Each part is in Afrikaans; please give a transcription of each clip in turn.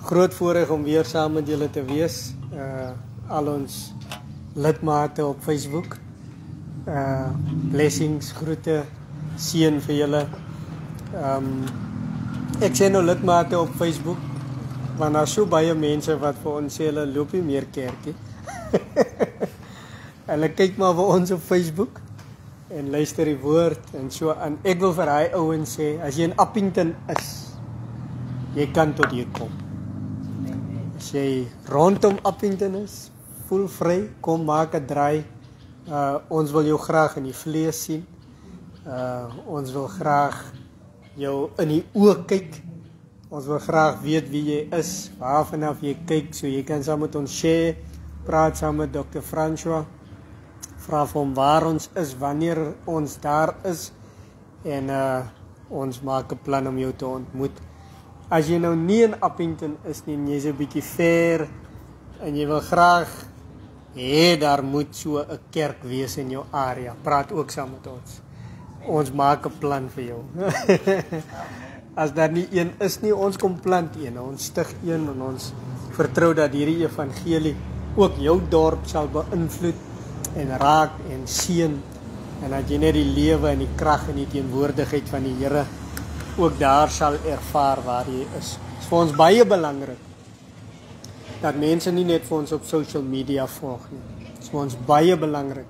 Groot voorreg om weer saam met julle te wees. Al ons lidmate op Facebook. Blessings, groete, seën vir julle. Ek sê nou lidmate op Facebook, want daar is so baie mense wat vir ons sê hulle loop nie meer kerkie. Hulle kyk maar vir ons op Facebook en luister die woord en so aan. Ek wil vir hy ouens sê, as jy in Appington is, jy kan tot hier kom. As jy rondom Appington is, voel vry, kom maak 'n draai. Ons wil jou graag in die vlees sien. Ons wil graag jou in die oë kyk. Ons wil graag weet wie jy is, waarvanaf jy kyk, so jy kan saam met ons share, praat saam met Dr. François, vra vir hom waar ons is, wanneer ons daar is, en ons maak 'n plan om jou te ontmoet. As jy nou nie in Appington is nie, en jy's 'n bietjie ver, en jy wil graag daar moet so 'n kerk wees in jou area, praat ook saam met ons. Ons maak 'n plan vir jou. As daar nie een is nie, ons kom plant een, ons stig een en ons vertrou dat hierdie evangelie ook jou dorp sal beïnvloed en raak en seën, en dat jy net die lewe en die krag en die teenwoordigheid van die Here ook daar sal ervaar waar jy is. Dit is vir ons baie belangrik dat mense nie net vir ons op social media volg nie. Dit is vir ons baie belangrik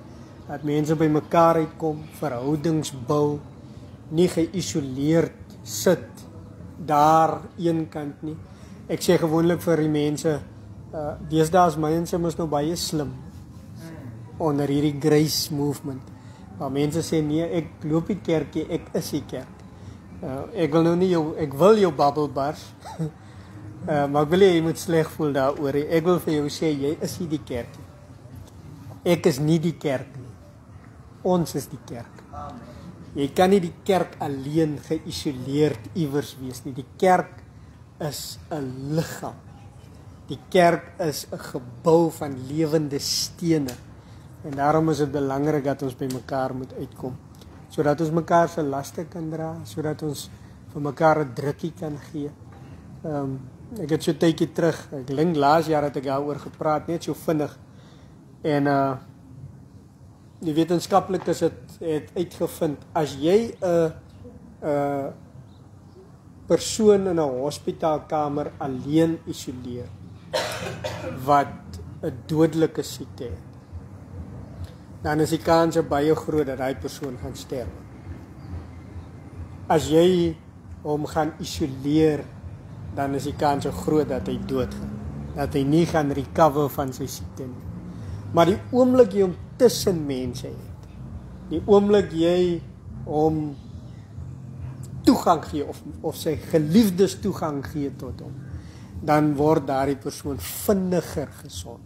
dat mense by mekaar uitkom, verhoudings bou, nie geïsoleerd sit daar een kant nie. Ek sê gewoonlik vir die mense, deesdae is mense mos nou baie slim onder hierdie grace movement. Maar mense sê nee, ek loop die kerkie, ek is die kerk. Ek wil nou nie ek wil jou babbel bars. Maar ek wil jy moet sleg voel daaroor. Ek wil vir jou sê, jy is nie die kerk nie. Ek is nie die kerk nie. Ons is die kerk. Amen. Jy kan nie die kerk alleen geïsoleerd iewers wees nie. Die kerk is 'n liggaam. Die kerk is 'n gebou van lewende stene. En daarom is dit belangrik dat ons by mekaar moet uitkom, sodat ons mekaar se laste kan dra, sodat ons vir mekaar 'n drukkie kan gee. Ek het so 'n tydjie terug, ek dink laas jaar het ek daaroor gepraat, net so vinnig. En die wetenskaplikes het uitgevind, as jy 'n persoon in 'n hospitaalkamer alleen isoleer wat 'n dodelike siekte het, dan is die kans baie groot dat hy persoon gaan sterf. As jy hom gaan isoleer, dan is die kans groot dat hy doodgaan, dat hy nie gaan recover van sy siekte nie. Maar die oomblik jy hom tussen mense het, die oomblik jy hom toegang gee, of sy geliefdes toegang gee tot hom, dan word daardie persoon vinniger gesond.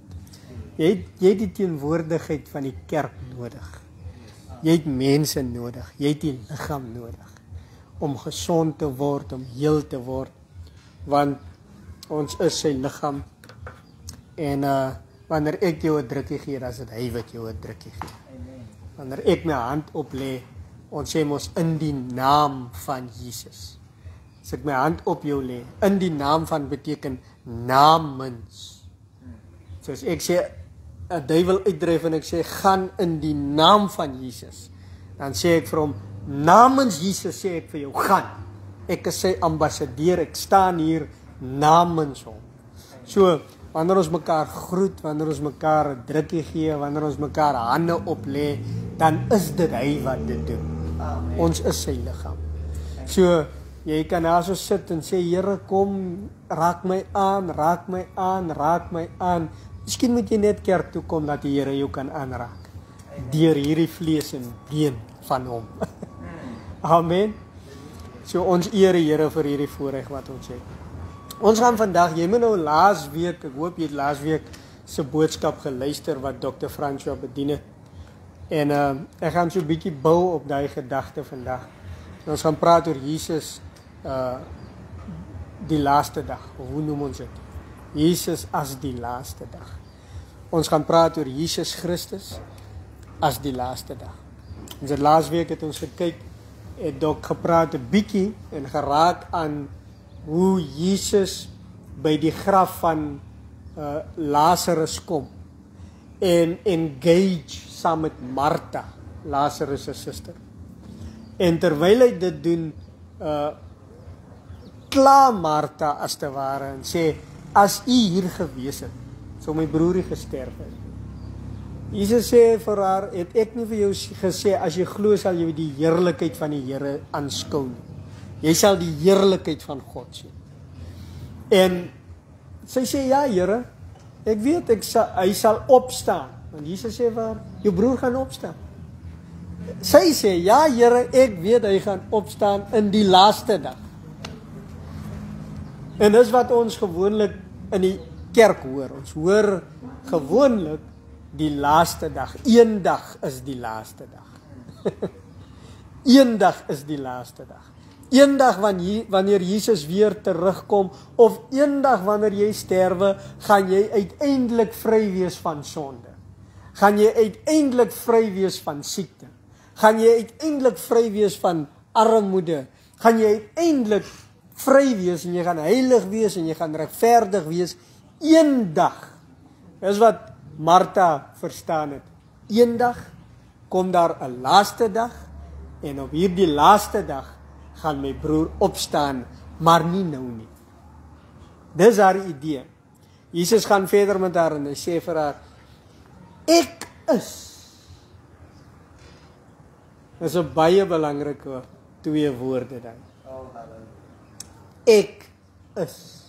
Jy het die teenwoordigheid van die kerk nodig. Jy het mense nodig, jy het die liggaam nodig om gesond te word, om heel te word, want ons is sy liggaam. En wanneer ek jou 'n drukkie gee, dan is dit hy wat jou 'n drukkie gee. Wanneer ek my hand oplê, ons sê mos in die naam van Jesus. As ek my hand op jou lê, in die naam van beteken namens. Soos ek sê 'n duiwel uitdryf en ek sê gaan in die naam van Jesus, dan sê ek vir hom namens Jesus, sê ek vir jou gaan. Ek is sy ambassadeur, ek staan hier namens hom. So wanneer ons mekaar groet, wanneer ons mekaar 'n drukkie gee, wanneer ons mekaar hande oplê, dan is dit hy wat dit doen. Amen. Ons is sy liggaam. So jy kan daar so sit en sê, Here, kom, raak my aan, raak my aan, raak my aan. Miskien moet jy net kerk toe kom dat die Here jou kan aanraak deur hierdie vlees en been van hom. Amen. So ons eer die Here vir hierdie voorreg wat ons het. Ons gaan vandag, jy moet nou laas week, ek hoop jy het laas week se boodskap geluister wat Dr. François bedien het. En ek gaan so 'n bietjie bou op daai gedagte vandag. En ons gaan praat oor Jesus die laaste dag, of hoe noem ons dit? Jesus as die laaste dag. Ons gaan praat oor Jesus Christus as die laaste dag. En so laas week het ons gekyk, het ook gepraat 'n bietjie en geraak aan hoe Jesus by die graf van Lazarus kom en engage saam met Martha, Lazarus se suster. En terwyl hy dit doen, kla Martha as te ware en sê, as u hier gewees het, sou my broerie gesterf het. Jesus sê vir haar, het ek nie vir jou gesê, as jy glo sal jy die heerlikheid van die Here aanskou nie. Jy sal die heerlikheid van God sien. En sy sê, ja Here, ek weet, hy sal opstaan. Want Jesus sê vir haar, jou broer gaan opstaan. Sy sê, ja Here, ek weet hy gaan opstaan in die laaste dag. En dis wat ons gewoonlik in die kerk hoor. Ons hoor gewoonlik die laaste dag. Een dag is die laaste dag. Een dag is die laaste dag. Een dag wanneer Jesus weer terugkom, of een dag wanneer jy sterwe, gaan jy uiteindelik vry wees van sonde. Gaan jy uiteindelik vry wees van siekte. Gaan jy uiteindelik vry wees van armoede. Gaan jy uiteindelik vry wees en jy gaan heilig wees en jy gaan regverdig wees. Een dag. Dis wat Martha verstaan het. Een dag kom daar 'n laaste dag en op hierdie laaste dag gaan my broer opstaan, maar nie nou nie. Dis haar idee. Jesus gaan verder met haar en hy sê vir haar, ek is. Dis 'n baie belangrike twee woorde dan. Ek is.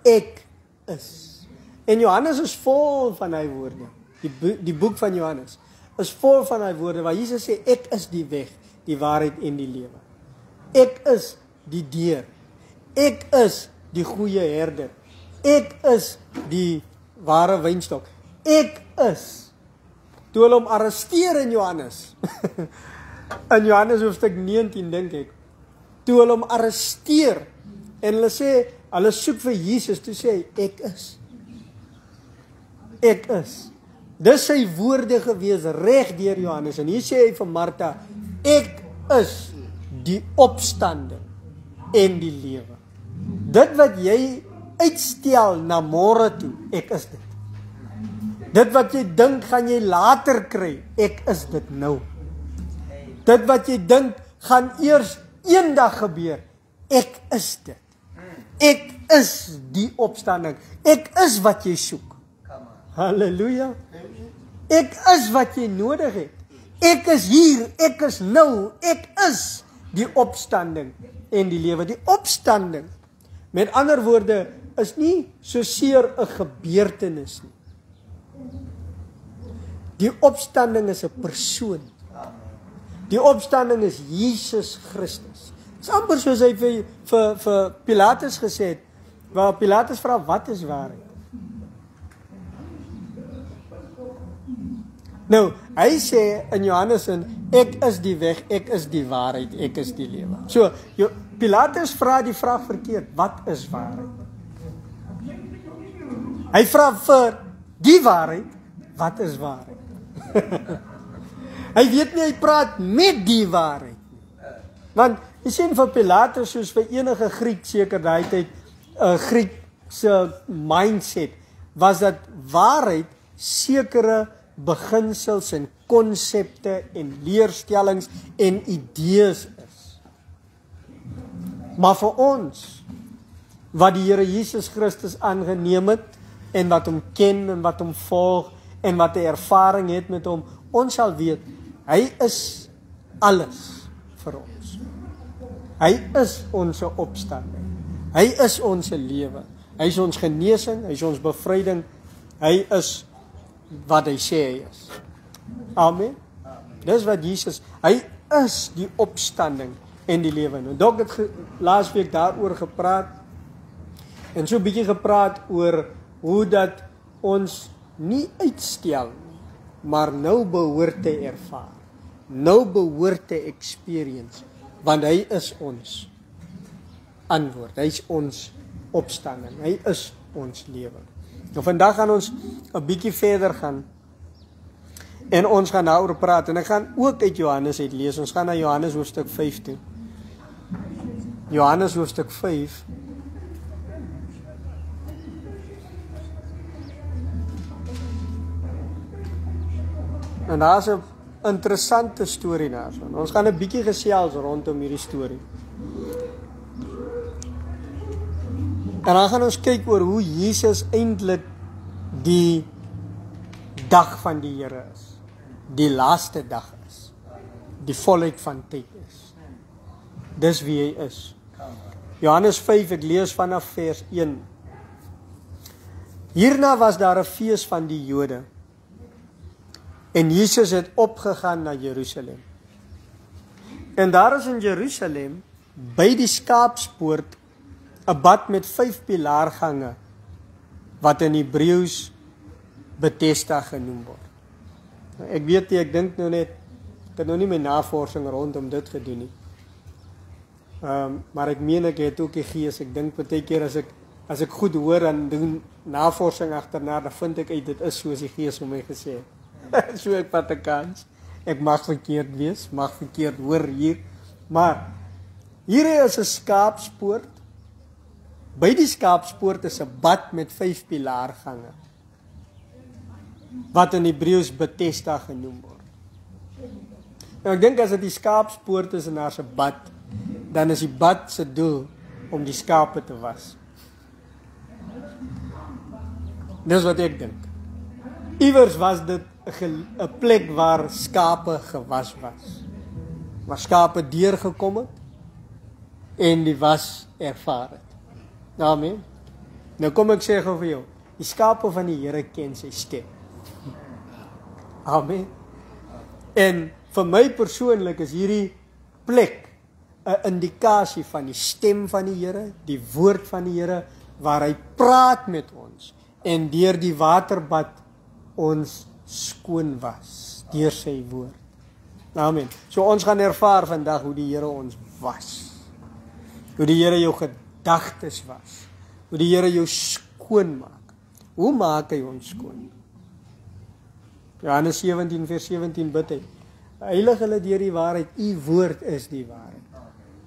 Ek is. En Johannes is vol van hy woorde. Die boek van Johannes is vol van hy woorde waar Jesus sê, ek is die weg, die waarheid en die lewe. Ek is die deur. Ek is die goeie herder. Ek is die ware wynstok. Ek is. Toe hulle hom arresteer in Johannes. In Johannes hoofstuk 19 dink ek. Toe hulle hom arresteer en hulle sê, hulle soek vir Jesus, toe sê hy, ek is. Ek is. Dis sy woorde gewees reg deur Johannes. En hier sê hy vir Martha, ek is die opstanding en die lewe. Dit wat jy uitstel na môre toe, ek is dit. Dit wat jy dink gaan jy later kry, ek is dit nou. Dit wat jy dink gaan eers eendag gebeur, ek is dit. Ek is die opstanding. Ek is wat jy soek. Halleluja. Ek is wat jy nodig het. Ek is hier, ek is nou, ek is die opstanding en die lewe. Die opstanding, met ander woorde, is nie so seer 'n gebeurtenis nie. Die opstanding is 'n persoon. Die opstanding is Jesus Christus. Dit is amper soos hy vir Pilatus gesê het, waar Pilatus vra, wat is waarheid? Nou, hy sê in Johannes, ek is die weg, ek is die waarheid, ek is die lewe. So, Pilatus vra die vraag verkeerd, wat is waarheid? Hy vra vir die waarheid, wat is waarheid? Hy weet nie, hy praat met die waarheid. Want, jy sien vir Pilatus, soos vir enige Griek, seker daai tyd, Griekse mindset, was dat waarheid sekere beginsels en konsepte en leerstellings en idees is. Maar vir ons, wat die Here Jesus Christus aangeneem het, en wat hom ken, en wat hom volg, en wat 'n ervaring het met hom, ons sal weet, hy is alles vir ons. Hy is ons opstanding. Hy is ons lewe. Hy is ons genesing, hy is ons bevryding. Hy is wat hy sê hy is. Amen. Dis wat Jesus, hy is die opstanding en die lewe. Nou, Dok het laasweek daaroor gepraat, en so 'n bietjie gepraat oor hoe dat ons nie uitstel, maar nou behoort te ervaar. Nou behoort te experience, want hy is ons antwoord. Hy is ons opstanding. Hy is ons lewe. Nou vandag gaan ons 'n bietjie verder gaan en ons gaan daaroor praat en ek gaan ook uit Johannes uit lees. Ons gaan na Johannes hoofstuk 5 toe. Johannes hoofstuk 5. En daar's 'n interessante storie daarvan. Ons gaan 'n bietjie gesels rondom hierdie storie. En dan gaan ons kyk oor hoe Jesus eintlik die dag van die Here is. Die laaste dag is. Die volheid van tyd is. Dis wie hy is. Johannes 5, ek lees vanaf vers 1. Hierna was daar 'n fees van die Jode. En Jesus het opgegaan na Jerusalem. En daar is in Jerusalem, by die skaapspoort, 'n bad met 5 pilaargange, wat in Hebreëus Bethesda genoem word. Nou, ek weet nie, ek dink nou net, ek het nou nie my navorsing rondom dit gedoen nie. Maar ek meen ek het ook die gees, ek dink baie keer as ek goed hoor en doen navorsing agterna, dan vind ek uit dit is soos die gees vir my gesê het. So ek vat 'n kans. Ek mag verkeerd wees, mag verkeerd hoor hier, maar hier is 'n skaapspoort. By die skaapspoort is 'n bad met 5 pilaargange, wat in Hebreëus Bethesda genoem word. En ek dink as dit die skaapspoort is en daar's 'n bad, dan is die bad se doel om die skape te was. Dis wat ek dink. Iewers was dit 'n plek waar skape gewas was. Waar skape deurgekom het en die was ervaar het. Amen. Nou kom ek sê gou vir jou, die skape van die Here ken sy stem. Amen. En vir my persoonlik is hierdie plek 'n indikasie van die stem van die Here, die woord van die Here, waar hy praat met ons en deur die waterbad ons skoon was deur sy woord. Amen. So ons gaan ervaar vandag hoe die Here ons was. Hoe die Here jou gedagtes was. Hoe die Here jou skoon maak. Hoe maak hy ons skoon? Johannes 17 vers 17 bid hy: heilig hulle deur die waarheid, u woord is die waarheid.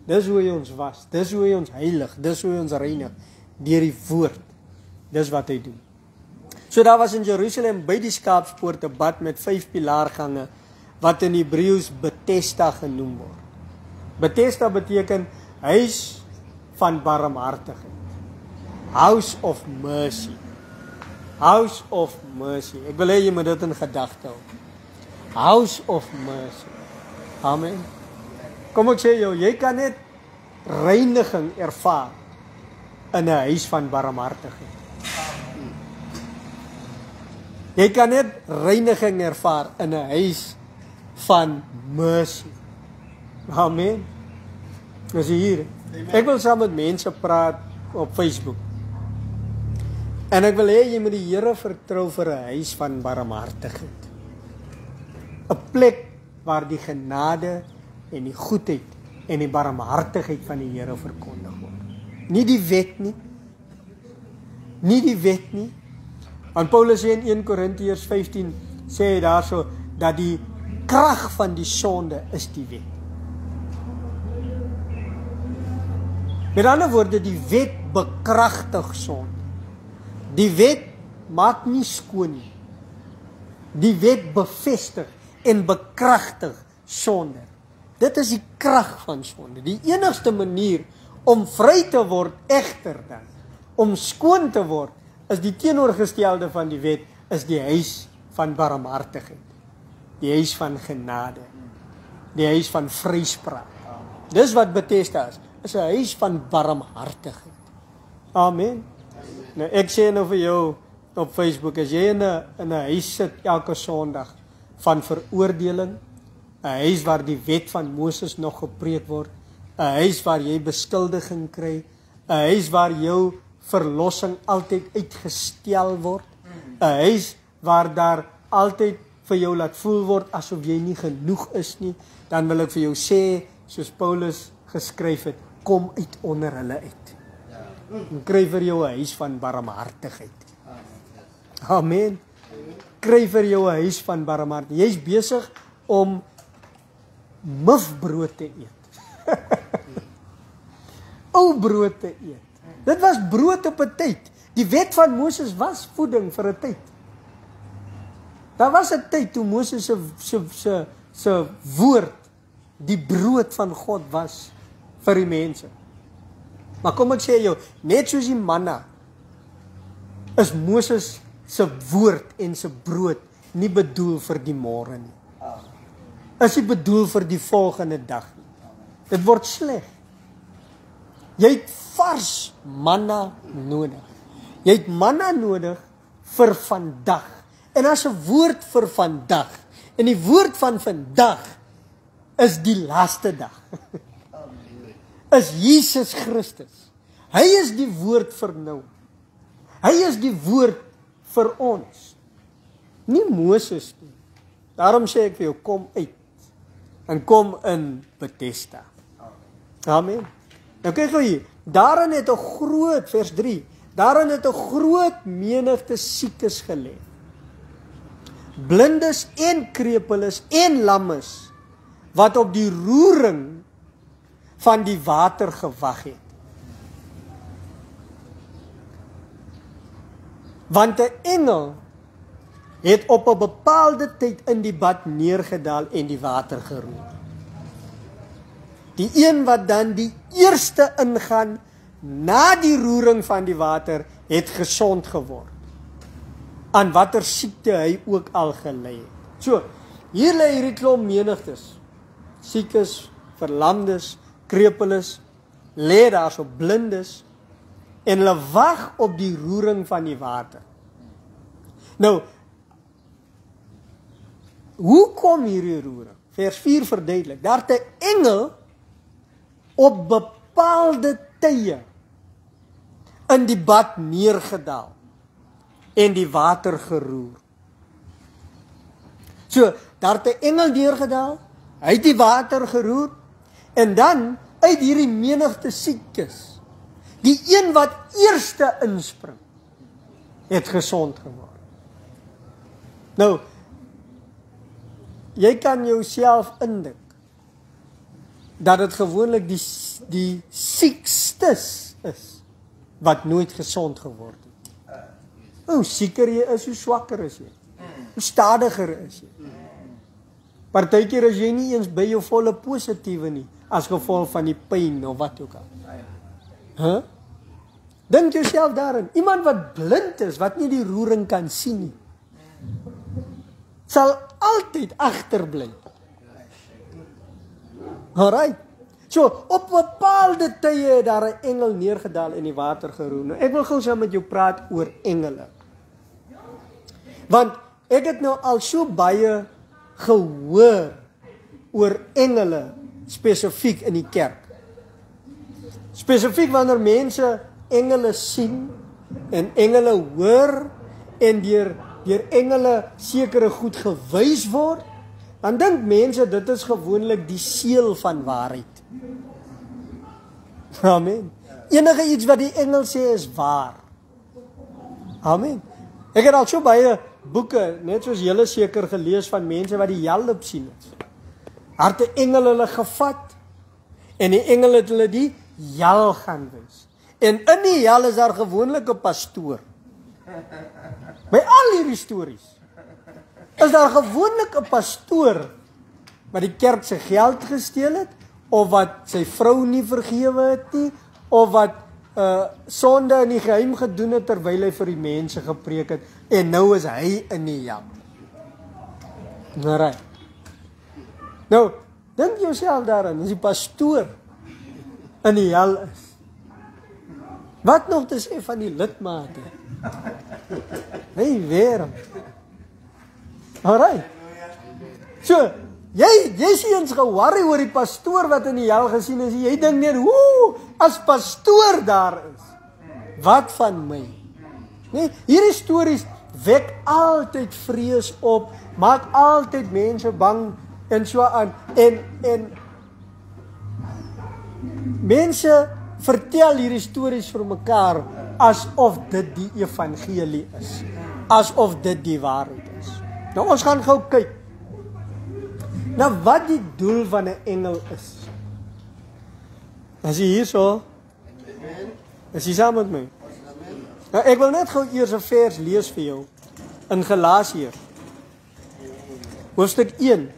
Dis hoe hy ons was, dis hoe hy ons heilig, dis hoe hy ons reinig, deur die woord. Dis wat hy doen. So daar was in Jerusalem by die skaapspoort 'n bad met 5 pilaargange, wat in Hebreëus Bethesda genoem word. Bethesda beteken huis van barmhartigheid. House of mercy. House of mercy. Ek wil hê jy moet dit in gedagte hou. House of mercy. Amen. Kom ek sê jou, jy kan net reiniging ervaar in 'n huis van barmhartigheid. Jy kan net reiniging ervaar in 'n huis van mercy. Amen. Dis hier. Ek wil saam met mense praat op Facebook. En ek wil hê jy moet die Here vertrou vir 'n huis van barmhartigheid. 'n Plek waar die genade en die goedheid en die barmhartigheid van die Here verkondig word. Nie die wet nie. Nie die wet nie. Want Paulus sê in 1 Korintiërs 15 sê hy daarso dat die krag van die sonde is die wet. Met ander woorde, die wet bekragtig sonde. Die wet maak nie skoon nie. Die wet bevestig en bekragtig sonde. Dit is die krag van sonde. Die enigste manier om vry te word egter dan, om skoon te word, is die teenoorgestelde van die wet, is die huis van barmhartigheid. Die huis van genade. Die huis van vryspraak. Dis wat Bethesda is 'n huis van barmhartigheid. Amen. Nou ek sê nou vir jou op Facebook, as jy in 'n huis sit elke Sondag van veroordeling, 'n huis waar die wet van Moses nog gepreek word, 'n huis waar jy beskuldiging kry, 'n huis waar jou verlossing altyd uitgestel word, 'n huis waar daar altyd vir jou laat voel word asof jy nie genoeg is nie, dan wil ek vir jou sê, soos Paulus geskryf het, kom uit onder hulle uit. En kry vir jou 'n huis van barmhartigheid. Amen. Kry vir jou 'n huis van barmhartigheid. Jy's besig om mufbrood te eet. Ou brood te eet. Dit was brood op 'n tyd. Die wet van Moses was voeding vir 'n tyd. Daar was 'n tyd toe Moses se woord die brood van God was vir die mense. Maar kom ek sê jou, net soos die manna, is Moses se woord en se brood nie bedoel vir die môre nie. Is nie bedoel vir die volgende dag nie. Dit word sleg. Jy het vars manna nodig. Jy het manna nodig vir vandag. En as 'n woord vir vandag. En die woord van vandag is die laaste dag. Is Jesus Christus. Hy is die woord vir nou. Hy is die woord vir ons. Nie Moses nie. Daarom sê ek vir jou, kom uit. En kom in Bethesda. Amen. Nou kyk gou hier. Daarin het 'n groot, vers 3. Daarin het 'n groot menigte siekes gelê. Blindes en krepeles en lammes wat op die roering van die water gewag het. Want 'n engel het op 'n bepaalde tyd in die bad neergedaal en die water geroer. Die een wat dan die eerste ingaan na die roering van die water, het gesond geword. Aan watter siekte hy ook al gelei het. So, hier lê hierdie klomp menigtes. Siekes, verlamdes, krepeles, lê daar so blindes, en hulle wag op die roering van die water. Nou, hoe kom hierdie roering? Vers 4 verduidelik. Daar het 'n engel op bepaalde tye in die bad neergedaal en die water geroer. So, daar het 'n engel neergedaal, hy het die water geroer, en dan uit hierdie menigte siekes, die een wat eerste inspring, het gesond geword. Nou, jy kan jouself indink, dat dit gewoonlik die siekstes is, wat nooit gesond geword het. Hoe sieker jy is, hoe swakker is jy. Hoe stadiger is jy. Partykeer is jy nie eens by jou volle positiewe nie, as gevolg van die pyn of wat ook al. Dink jouself daarin, iemand wat blind is, wat nie die roering kan sien nie, sal altyd agterbly. Alright. So, op bepaalde tye het daar 'n engel neergedaal en die water geroer. Nou, ek wil gou saam met jou praat oor engele. Want ek het nou al so baie gehoor oor engele spesifiek in die kerk. Spesifiek wanneer mense engele sien en engele hoor en deur engele sekere goed gewys word, dan dink mense dit is gewoonlik die seël van waarheid. Amen. Enige iets wat die engel sê is waar. Amen. Ek het al so baie boeke, net soos julle seker gelees van mense wat die hel op sien het. Harte engel hulle gevat en die engel het hulle die hel gaan wys. En in die hel is daar gewoonlik 'n pastoor. By al hierdie stories is daar gewoonlik 'n pastoor wat die kerk se geld gesteel het, of wat sy vrou nie vergewe het nie, of wat sonde in die geheim gedoen het terwyl hy vir die mense gepreek het, en nou is hy in die hel. Nou, dink jouself daaraan, as die pastoor in die hel is, wat nog te sê van die lidmate? Hey, wêreld. Alright. So, jy is eens geworry oor die pastoor wat in die hel gesien is. Jy dink net, as pastoor daar is, wat van my? Nee, hierdie stories wek altyd vrees op, maak altyd mense bang en so aan. En mense vertel hierdie stories vir mekaar asof dit die evangelie is, asof dit die waarheid is. Nou ons gaan gou kyk nou wat die doel van 'n engel is. As jy hier so, is jy saam met my? Nou ek wil net gou eers 'n vers lees vir jou in Galasiërs. hoofstuk 1.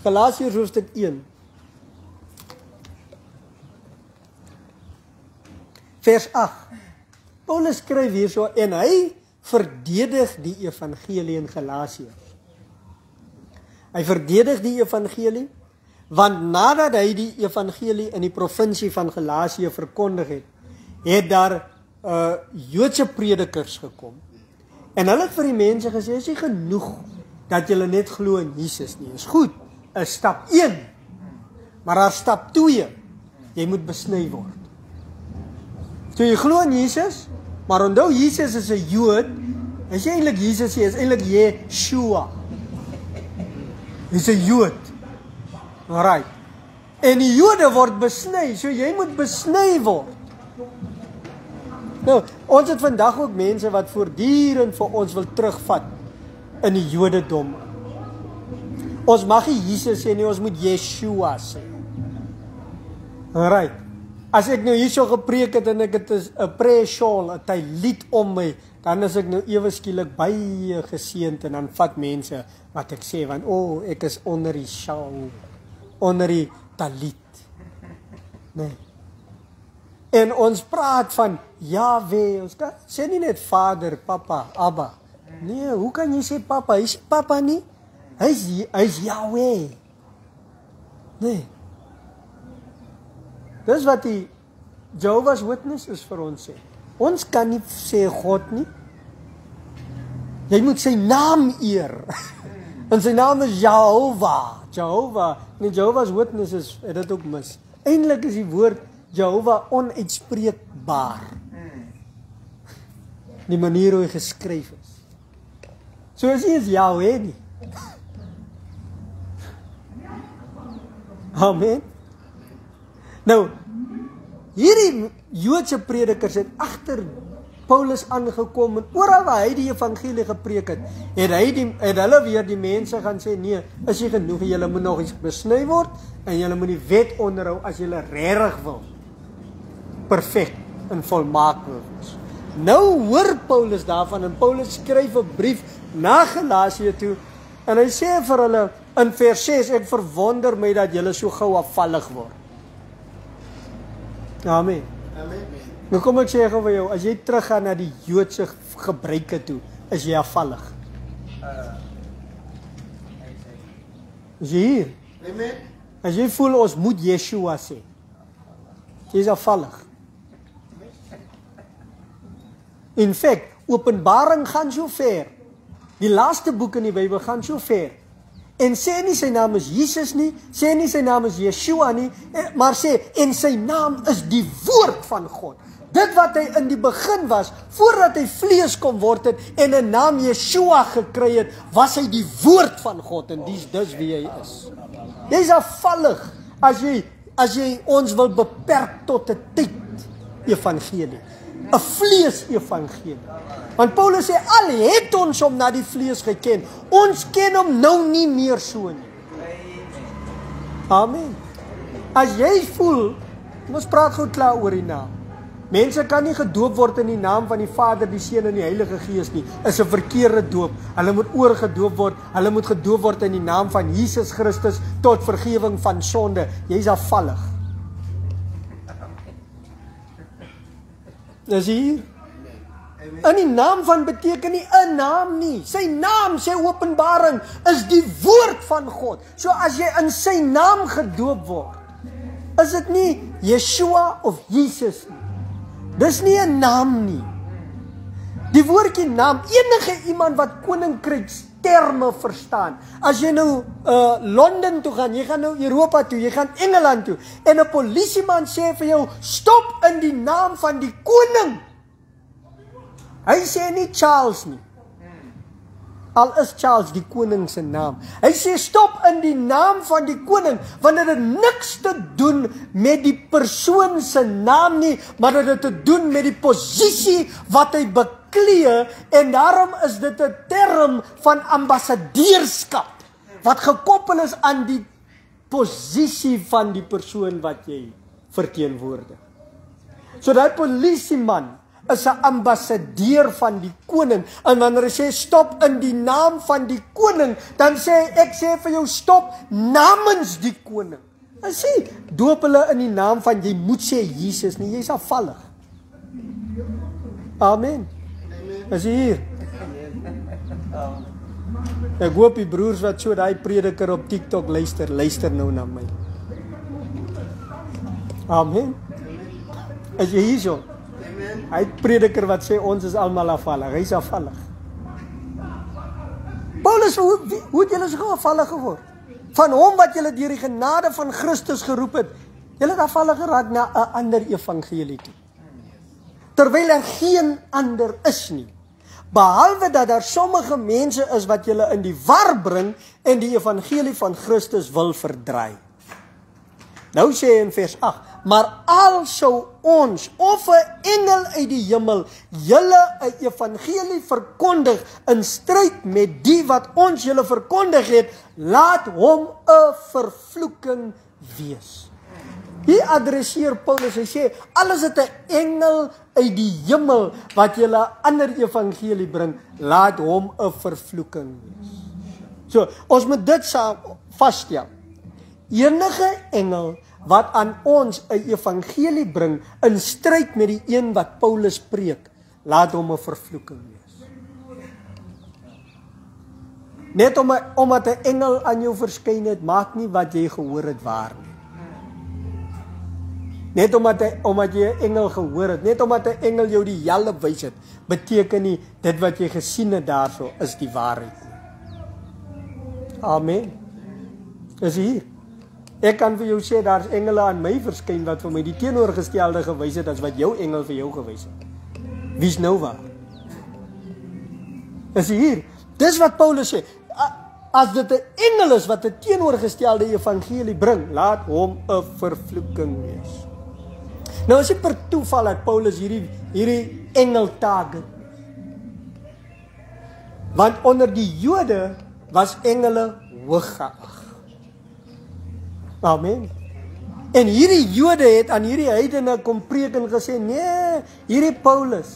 Galasiërs hoofstuk 1. Vers 8. Paulus skryf hierso en hy verdedig die evangelie in Galasië. Hy verdedig die evangelie, want nadat hy die evangelie in die provinsie van Galasië verkondig het, het daar Joodse predikers gekom. En hulle het vir die mense gesê, is nie genoeg dat julle net glo in Jesus nie. Is goed, is stap 1. Maar daar stap 2, jy moet besny word. So jy glo in Jesus, maar onthou Jesus is 'n Jood, hy sê eintlik Jesus is eintlik Yeshua. Hy's 'n Jood. Alright. En die Jode word besny, so jy moet besny word. Nou, ons het vandag ook mense wat voortdurend vir ons wil terugvat in die Jodedom. Ons mag nie Jesus sê nie, ons moet Yeshua sê. Alright. As ek nou hierso gepreek het en ek het 'n prayer shawl, 'n talit om my, dan is ek nou ewe skielik baie geseënd en dan vat mense wat ek sê van, ek is onder die shawl, onder die talit. Nee. En ons praat van Yahweh, ons kan sê nie net Vader, Papa, Abba. Nee, hoe kan jy sê Papa? Hy sê Papa nie. Hy's Yahweh. Nee. Dis wat die Jehovah's Witnesses vir ons sê. Ons kan nie sê God nie. Jy moet sy naam eer. En sy naam is Jehovah. Jehovah. En Jehovah's Witnesses het dit ook mis. Eintlik is die woord Jehovah onuitspreekbaar. Die manier hoe hy geskryf is. So is hy Yahweh nie. Amen. Nou, hierdie Joodse predikers het agter Paulus aangekom en oral waar hy die evangelie gepreek het, het hulle weer die mense gaan sê, nee, is nie genoeg, julle moet nog eens besny word en julle moet die wet onderhou as julle regtig wil perfek en volmaak word. Nou hoor Paulus daarvan en Paulus skryf 'n brief na Galasië toe en hy sê vir hulle in vers 6, ek verwonder my dat julle so gou afvallig word. Amen. Amen. Nou kom ek sê gou vir jou, as jy teruggaan na die Joodse gebruike toe, is jy afvallig. Is jy hier? Amen. As jy voel ons moet Yeshua sê, jy is afvallig. In fact, Openbaring gaan so ver. Die laaste boek in die Bybel gaan so ver. En sê nie sy naam is Jesus nie, sê nie sy naam is Yeshua nie, maar sê, en sy naam is die woord van God. Dit wat hy in die begin was, voordat hy vlees kon word het, en 'n naam Yeshua gekry het, was hy die woord van God, en dis wie hy is. Jy is afvallig, as jy ons wil beperk tot 'n tyd evangelie, 'n vlees evangelie. Want Paulus sê, al het ons hom na die vlees geken, ons ken hom nou nie meer so nie. Amen. As jy voel, ons praat goed klaar oor die naam. Mense kan nie gedoop word in die naam van die Vader, die Seun en die Heilige Gees nie. Is 'n verkeerde doop. Hulle moet oorgedoop word. Hulle moet gedoop word in die naam van Jesus Christus tot vergewing van sonde. Jy's afvallig. Is hier? In die naam van beteken nie 'n naam nie. Sy naam, sy Openbaring, is die woord van God. So as jy in sy naam gedoop word, is dit nie Yeshua of Jesus nie. Dis nie 'n naam nie. Die woordjie naam, enige iemand wat koninkryksterme verstaan. As jy nou Londen toe gaan, jy gaan nou Europa toe, jy gaan Engeland toe, en 'n polisieman sê vir jou, stop in die naam van die koning. Hy sê nie Charles nie. Al is Charles die koning se naam. Hy sê stop in die naam van die koning, want dit het niks te doen met die persoon se naam nie, maar dit het te doen met die posisie wat hy beklee, en daarom is dit 'n term van ambassadeurskap, wat gekoppel is aan die posisie van die persoon wat jy verteenwoordig. So daai polisieman is 'n ambassadeur van die koning. En wanneer hy sê stop in die naam van die koning, dan sê ek sê vir jou stop namens die koning. En sê, doop hulle in die naam van, jy moet sê Jesus nie, jy's afvallig. Amen. Is jy hier? Ek hoop die broers wat so daai prediker op TikTok luister nou na my. Amen. Is jy hier so? Hy prediker wat sê ons is almal afvallig, hy is afvallig. Paulus, hoe het julle so afvallig geword? Van hom wat julle deur die genade van Christus geroep het, julle het afvallig geraak na 'n ander evangelie toe. Terwyl geen ander is nie. Behalwe dat daar sommige mense is wat julle in die war bring en die evangelie van Christus wil verdraai. Nou sê hy in vers 8, maar al sou ons of 'n engel uit die hemel julle 'n evangelie verkondig in stryd met die wat ons julle verkondig het, laat hom 'n vervloeking wees. Hier adresseer Paulus, hy sê, alles het 'n engel uit die hemel wat julle 'n ander evangelie bring, laat hom 'n vervloeking wees. So, ons moet dit vasstel. Enige engel wat aan ons 'n evangelie bring in stryd met die een wat Paulus preek, laat hom 'n vervloeking wees. Net omdat 'n engel aan jou verskyn het, maak nie wat jy gehoor het waar nie. Net omdat jy 'n engel gehoor het, net omdat 'n engel jou die hel wys het, beteken nie dit wat jy gesien het daarso is die waarheid nie. Amen. Is hier. Ek kan vir jou sê, daar is engele aan my verskyn wat vir my die teenoorgestelde gewys het as wat jou engel vir jou gewys het. Wie's nou waar? Is hier. Dis wat Paulus sê. As dit 'n engel is wat 'n teenoorgestelde evangelie bring, laat hom 'n vervloeking wees. Nou is dit per toeval dat Paulus hierdie engel target. Want onder die Jode was engele hooggeag. Amen. En hierdie Jode het aan hierdie heidene kom preek en gesê, nee, hierdie Paulus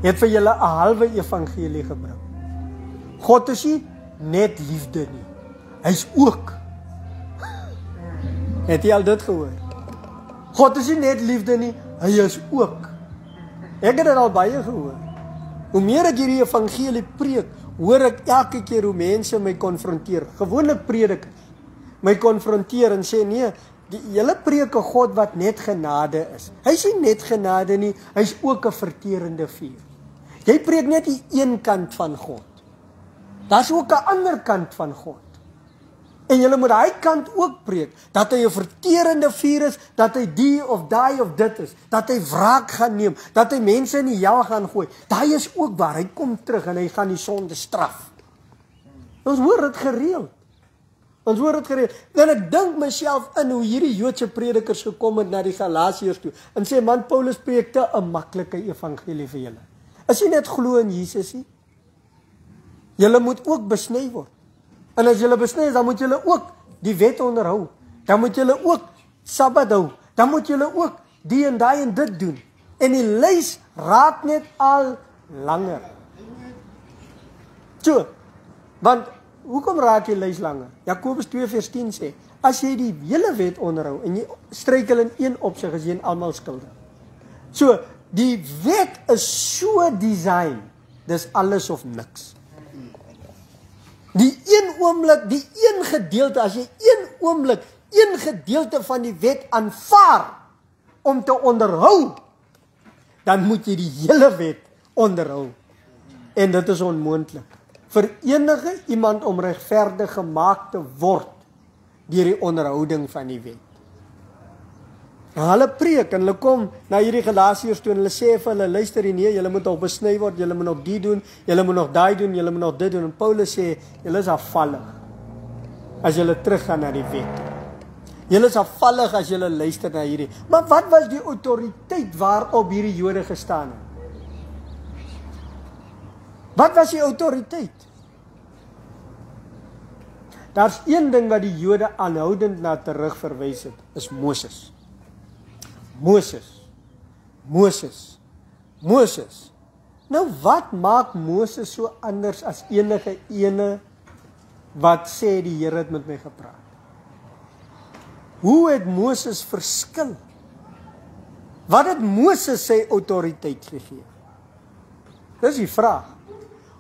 het vir julle 'n halwe evangelie gebring. God is nie net liefde nie. Hy's ook. Het jy al dit gehoor? God is nie net liefde nie, hy is ook. Ek het dit al baie gehoor. Hoe meer ek hierdie evangelie preek, hoor ek elke keer hoe mense my konfronteer. Gewoonlik predikers my konfronteer en sê, nee, julle preek 'n God wat net genade is. Hy's nie net genade nie, hy's ook 'n verterende vuur. Jy preek net die een kant van God. Daar's ook 'n ander kant van God. En julle moet daai kant ook preek, dat hy 'n verterende vuur is, dat hy die of daai of dit is, dat hy wraak gaan neem, dat hy mense in die hel gaan gooi. Daai is ook waar, hy kom terug en hy gaan die sonde straf. Ons hoor dit gereeld. En ek dink myself in hoe hierdie Joodse predikers gekom het na die Galasiërs toe, en sê, man, Paulus preekte 'n maklike evangelie vir julle. As jy net glo in Jesus nie, julle moet ook besny word. En as julle besny is, dan moet julle ook die wet onderhou. Dan moet julle ook Sabbat hou. Dan moet julle ook die en daai en dit doen. En die lys raak net al langer. So, want hoekom raak die lys langer? Jakobus 2:10 sê, as jy die hele wet onderhou en jy struikel in een opsig, is jy in almal skuldig. So, die wet is so design, dis alles of niks. Die een oomblik, die een gedeelte, as jy een oomblik, een gedeelte van die wet aanvaar om te onderhou, dan moet jy die hele wet onderhou. En dit is onmoontlik. Vir enige iemand om regverdig gemaak te word deur die onderhouding van die wet. En hulle preek en hulle kom na hierdie Galasiërs toe en hulle sê vir hulle, luister hier, nee, julle moet nog besny word, julle moet nog die doen, julle moet nog daai doen, julle moet nog dit doen. En Paulus sê, julle is afvallig as julle teruggaan na die wet. Julle is afvallig as julle luister na hierdie. Maar wat was die autoriteit waarop hierdie Jode gestaan het? Wat was die autoriteit? Daar's een ding wat die Jode aanhoudend na terug verwys het, is Moses. Moses. Moses. Nou wat maak Moses so anders as enige ene wat sê die Here het met my gepraat? Hoe het Moses verskil? Wat het Moses sy autoriteit gegee? Dis die vraag.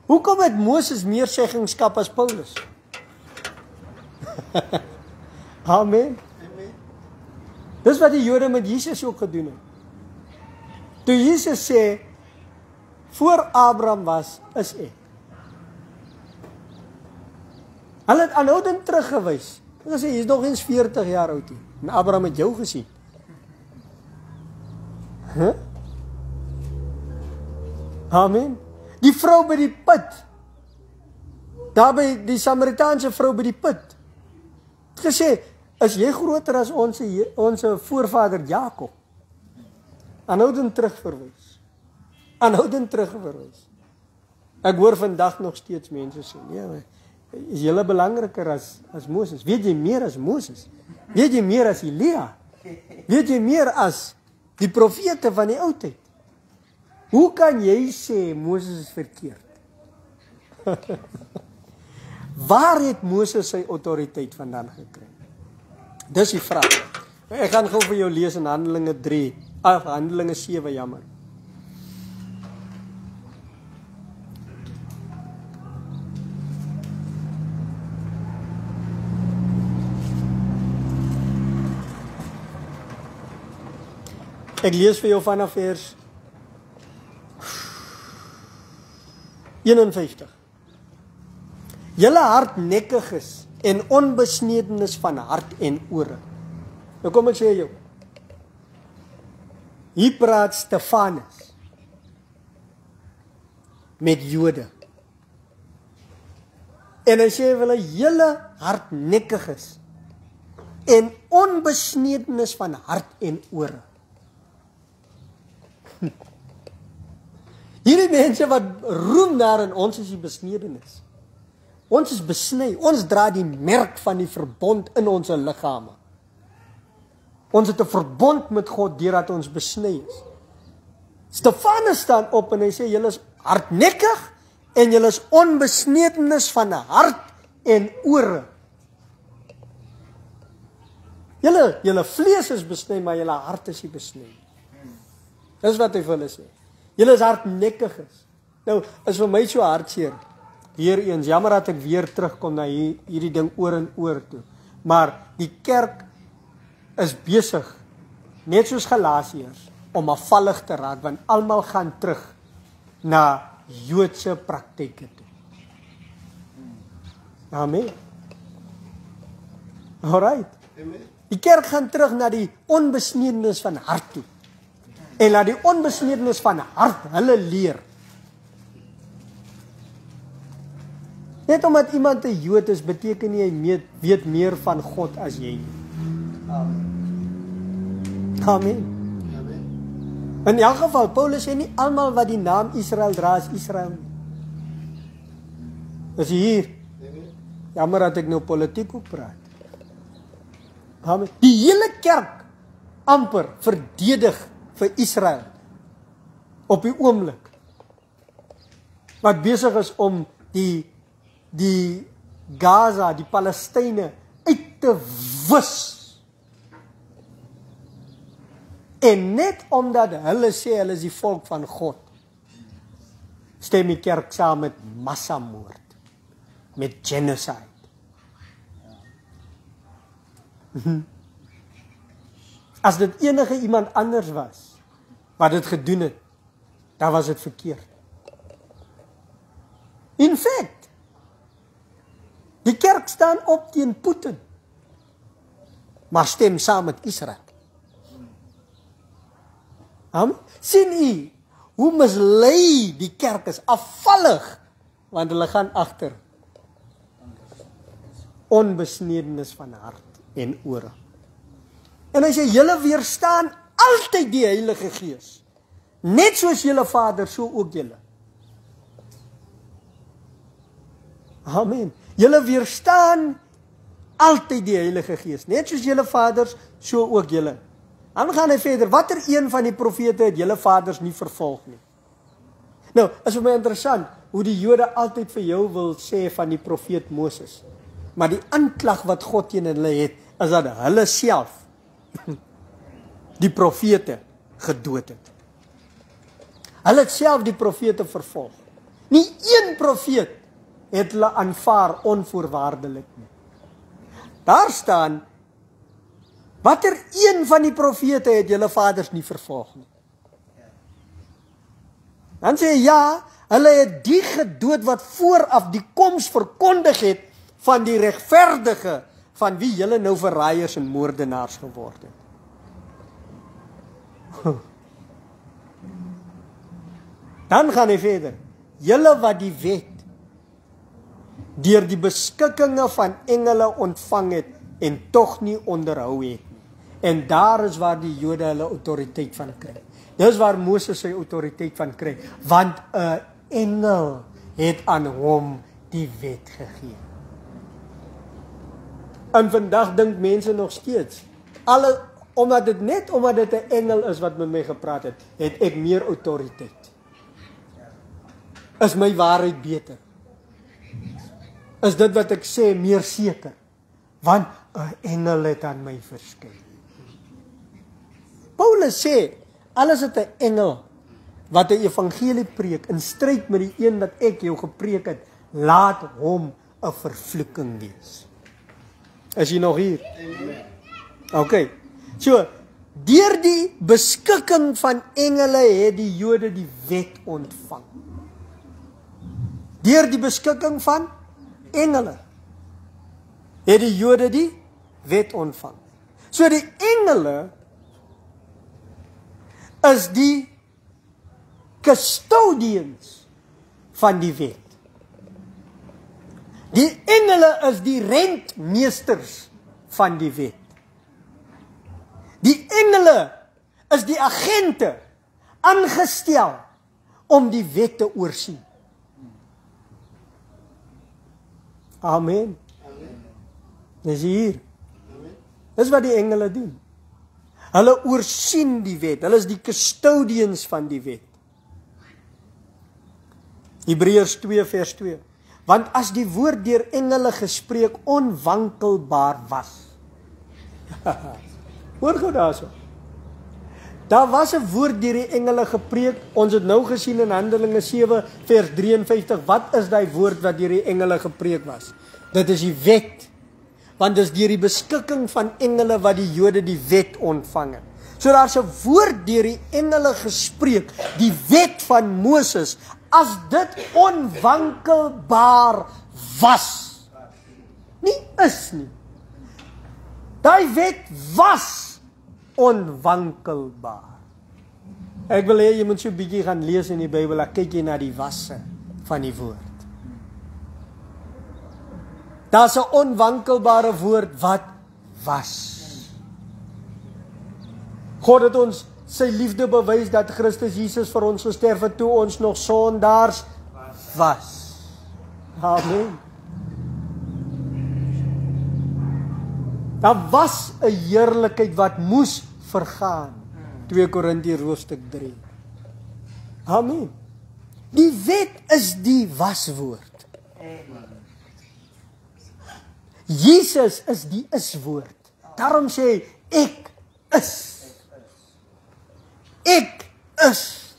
Hoekom het Moses meer seggingskap as Paulus? Amen. Dis wat die Jode met Jesus ook gedoen het. Toe Jesus sê, voor Abraham was, is ek. Hulle het aanhoudend teruggewys. Hulle sê, hy is nog eens 40 jaar oud hier. En Abraham het jou gesien. Amen. Die vrou by die put. Daar by die Samaritaanse vrou by die put. Het gesê, is jy groter as ons voorvader Jakob? Aanhoudend terugverwys. Ek hoor vandag nog steeds mense sê, nee, is julle belangriker as Moses? Weet jy meer as Moses? Weet jy meer as Elia? Weet jy meer as die profete van die oudheid? Hoe kan jy sê Moses is verkeerd? Waar het Moses sy autoriteit vandaan gekry? Dis die vraag. Ek gaan gou vir jou lees in Handelinge 7, jammer. Ek lees vir jou vanaf vers 51. Julle hardnekkiges en onbesnedenis van hart en ore. Nou kom ek sê jou. Hier praat Stefanus met Jode. En hy sê hulle julle hardnekkiges en onbesnedenis van hart en ore. Hierdie mense wat roem daarin, ons is die besnedenis. Ons is besny, ons dra die merk van die verbond in ons liggame. Ons het 'n verbond met God deurdat ons besny is. Stefanus staan op en hy sê, julle is hardnekkig en julle is onbesnedenis van hart en ore. Julle vlees is besny, maar julle hart is nie besny. Dis wat hy vir hulle sê. Julle is hardnekkiges. Nou, is vir my so hartseer. Weer eens, jammer dat ek weer terugkom na hierdie ding oor en oor toe. Maar die kerk is besig, net soos Galasiërs, om afvallig te raak, want almal gaan terug na Joodse praktyke toe. Amen. Alright. Die kerk gaan terug na die onbesnedenis van hart toe. En laat die onbesnedenis van hart hulle leer. Net omdat iemand 'n Jood is, beteken nie hy weet meer van God as jy nie. Amen. In elk geval, Paulus sê nie almal wat die naam Israel dra is Israel nie. Is hier. Jammer dat ek nou politiek ook praat. Amen. Die hele kerk amper verdedig vir Israel op die oomblik wat besig is om die Gaza, die Palestynë uit te wis. En net omdat hulle sê hulle is die volk van God, stem die kerk saam met massamoord, met genocide. As dit enige iemand anders was wat dit gedoen het, dan was dit verkeerd. In fact, die kerk staan op teen Putin, maar stem saam met Israel. Sien u, hoe mislei die kerk is, afvallig, want hulle gaan agter onbesnedenis van hart en ore. En hy sê, julle weerstaan altyd die Heilige Gees. Net soos julle Vader, so ook julle. Amen. Julle weerstaan altyd die Heilige Gees. Net soos julle vaders, so ook julle. Dan gaan hy verder, watter een van die profete het julle vaders nie vervolg nie? Nou, is vir my interessant, hoe die Jode altyd vir jou wil sê van die profeet Moses. Maar die aanklag wat God teen hulle het, is dat hulle self die profete gedood het. Hulle het self die profete vervolg. Nie een profeet het hulle aanvaar onvoorwaardelik nie. Daar staan, watter een van die profete het julle vaders nie vervolg nie? Dan sê hy, ja, hulle het die gedood wat vooraf die koms verkondig het van die regverdige, van wie julle nou verraaiers en moordenaars geword het. Dan gaan hy verder. Julle wat die wet deur die beskikkinge van engele ontvang het en tog nie onderhou het nie. En daar is waar die Jode hulle autoriteit van kry. Dis waar Moses sy autoriteit van kry, want 'n engel het aan hom die wet gegee. En vandag dink mense nog steeds, omdat dit 'n engel is wat met my gepraat het, het ek meer autoriteit. Is my waarheid beter? Is dit wat ek sê meer seker? Want 'n engel het aan my verskyn. Paulus sê, alles het 'n engel wat 'n evangelie preek in stryd met die een wat ek jou gepreek het, laat hom 'n vervloeking wees. Is jy nog hier? OK. So, deur die beskikking van engele het die Jode die wet ontvang. Deur die beskikking van engele het die Jode die wet ontvang. So die engele is die custodians van die wet. Die engele is die rentmeesters van die wet. Die engele is die agente aangestel om die wet te oorsien. Amen. Dis hier. Dis wat die engele doen. Hulle oorsien die wet. Hulle is die custodians van die wet. Hebreërs 2 vers 2. Want as die woord deur engele gespreek onwankelbaar was. Hoor gou daarso. Daar was 'n woord deur die engele gepreek. Ons het nou gesien in Handelinge 7 vers 53. Wat is daai woord wat deur die engele gepreek was? Dit is die wet. Want dis deur die beskikking van engele wat die Jode die wet ontvang het. So daar's 'n woord deur die engele gespreek, die wet van Moses, as dit onwankelbaar was. Nie is nie. Daai wet was onwankelbaar. Ek wil hê jy moet so 'n bietjie gaan lees in die Bybel, dan kyk jy na die wasse van die woord. Daar's 'n onwankelbare woord wat was. God het ons sy liefde bewys dat Christus Jesus vir ons gesterf het toe ons nog sondaars was. Amen. Daar was 'n heerlikheid wat moes vergaan. 2 Korintiërs hoofstuk 3. Amen. Die wet is die waswoord. Jesus is die is-woord. Daarom sê hy, ek is. Ek is.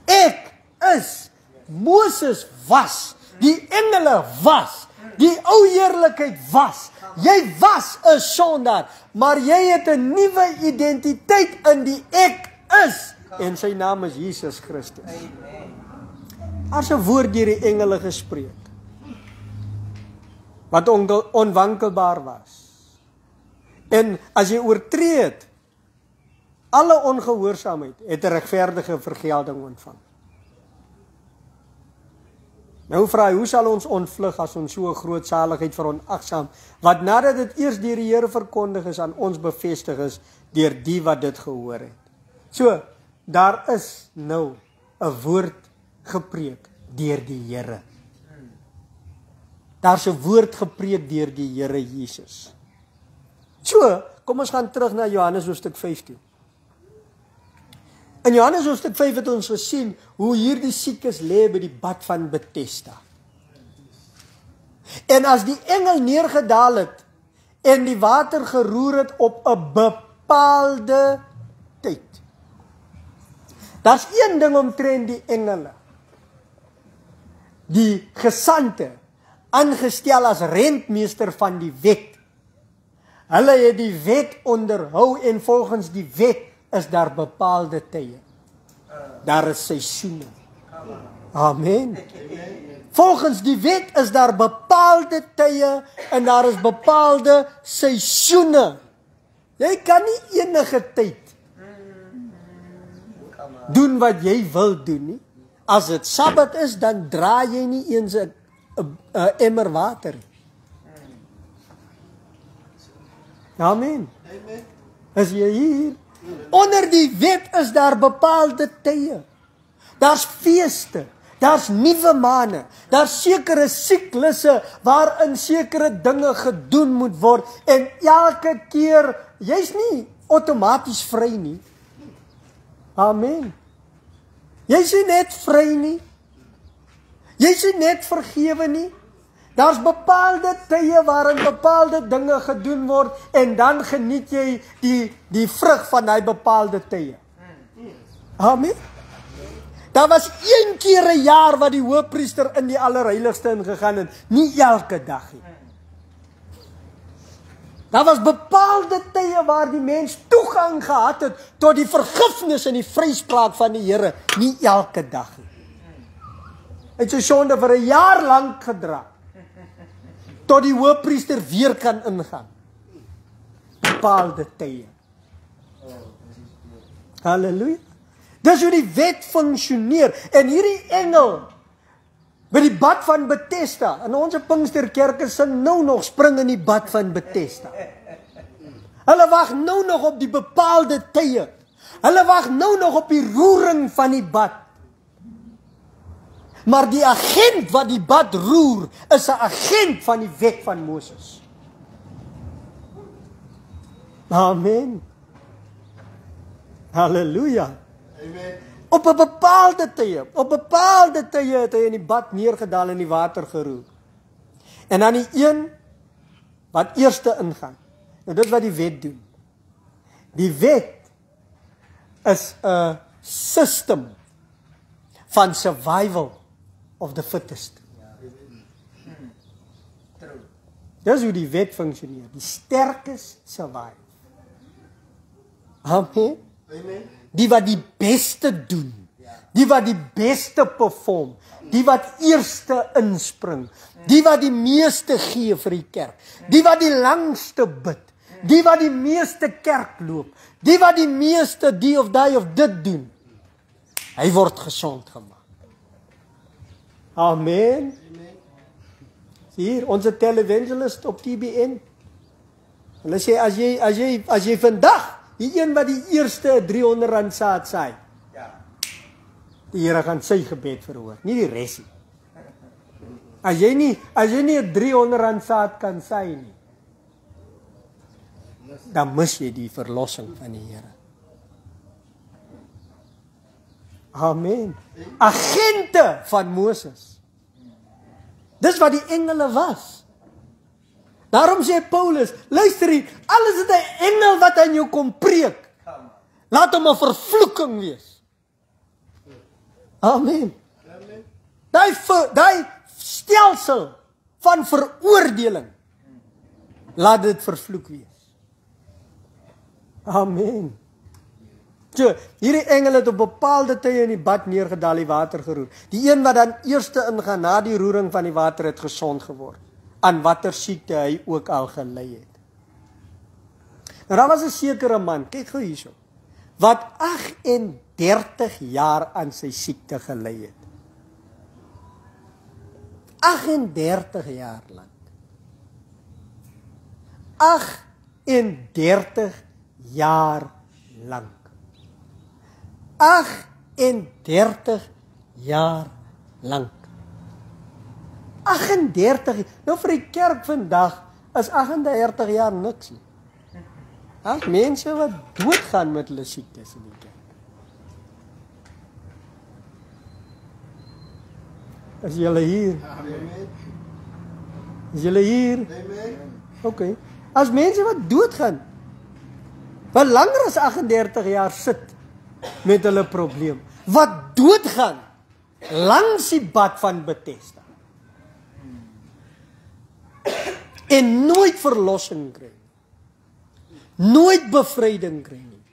Ek is. Moses was. Die engele was. Die ou heerlikheid was. Jy was 'n sondaar, maar jy het 'n nuwe identiteit in die ek is. En sy naam is Jesus Christus. Daar's 'n woord deur die engele gespreek wat onwankelbaar was. En as jy oortree het, alle ongehoorsaamheid het 'n regverdige vergelding ontvang. Nou vra hy, hoe sal ons ontvlug as ons so 'n groot saligheid veronagsaam, wat nadat dit eers deur die Here verkondig is, aan ons bevestig is deur die wat dit gehoor het. So, daar is nou 'n woord gepreek deur die Here. Daar's 'n woord gepreek deur die Here Jesus. So, kom ons gaan terug na Johannes hoofstuk 15. In Johannes hoofstuk 5 het ons gesien hoe hierdie siekes lê by die bad van Bethesda. En as die engel neergedaal het en die water geroer het op 'n bepaalde tyd. Daar's een ding omtrent die engele. Die gesande, aangestel as rentmeester van die wet. Hulle het die wet onderhou en volgens die wet is daar bepaalde tye. Daar is seisoene. Amen. Volgens die wet is daar bepaalde tye en daar is bepaalde seisoene. Jy kan nie enige tyd doen wat jy wil doen nie. As dit Sabbat is, dan draai jy nie eens 'n emmer water. Amen. Is jy hier? Onder die wet is daar bepaalde tye. Daar's feeste, daar's nuwe maande, daar's sekere siklusse waarin sekere dinge gedoen moet word en elke keer, jy's nie outomaties vry nie. Amen. Jy's nie net vry nie. Jy's nie net vergewe nie. Daar's bepaalde tye waarin bepaalde dinge gedoen word en dan geniet jy die vrug van daai bepaalde tye. Amen. Daar was een keer 'n jaar wat die hoofpriester in die allerheiligste ingegaan het, nie elke dag nie. Daar was bepaalde tye waar die mens toegang gehad het tot die vergifnis en die vryspraak van die Here, nie elke dag nie. Hy het sy sonde vir 'n jaar lank gedra, tot die hoofpriester weer kan ingaan. Bepaalde tye. Halleluja. Dis hoe die wet funksioneer. En hierdie engel by die bad van Bethesda, in ons Pinksterkerke sing nou nog spring in die bad van Bethesda. Hulle wag nou nog op die bepaalde tye. Hulle wag nou nog op die roering van die bad. Maar die agent wat die bad roer, is 'n agent van die wet van Moses. Amen. Halleluja. Amen. Op 'n bepaalde tye het hy in die bad neergedaal en die water geroer. En dan die een wat eerste ingaan. Nou dit wat die wet doen. Die wet is 'n system van survival of the fittest. Dis hoe die wet funksioneer. Die sterkes survive. Amen. Die wat die beste doen. Die wat die beste perform. Die wat eerste inspring. Die wat die meeste gee vir die kerk. Die wat die langste bid. Die wat die meeste kerk loop. Die wat die meeste die of dit doen. Hy word gesond gemaak. Amen. Hier, onze televangelist op TBN. Hulle sê, as jy vandag, die een wat die eerste 300 rand saad saai, die Here gaan sy gebed verhoor, nie die res nie. As jy nie 'n 300 rand saad kan saai nie, dan mis jy die verlossing van die Here. Amen. Agente van Moses. Dis wat die engele was. Daarom sê Paulus, luister hier, alles het 'n engel wat aan jou kom preek. Laat hom 'n vervloeking wees. Amen. Daai stelsel van veroordeling, laat dit vervloek wees. Amen. So, hierdie engel het op bepaalde tye in die bad neergedaal, die water geroer. Die een wat dan eerste ingaan na die roering van die water het gesond geword, aan watter siekte hy ook al gelei het. Nou, daar was 'n sekere man, kyk gou hierso, wat 38 jaar aan sy siekte gelei het. 38 jaar lang. 38 jaar lang. 38 jaar lang. 38, nou vir die kerk vandag is 38 jaar niks nie. As mense wat doodgaan met hulle siektes in die kerk. Is julle hier? Amen. Is julle hier? Amen. Okay. As mense wat doodgaan, wat langer as 38 jaar sit met hulle probleem, wat doodgaan langs die bad van Bethesda en nooit verlossing kry nie, nooit bevryding kry nie,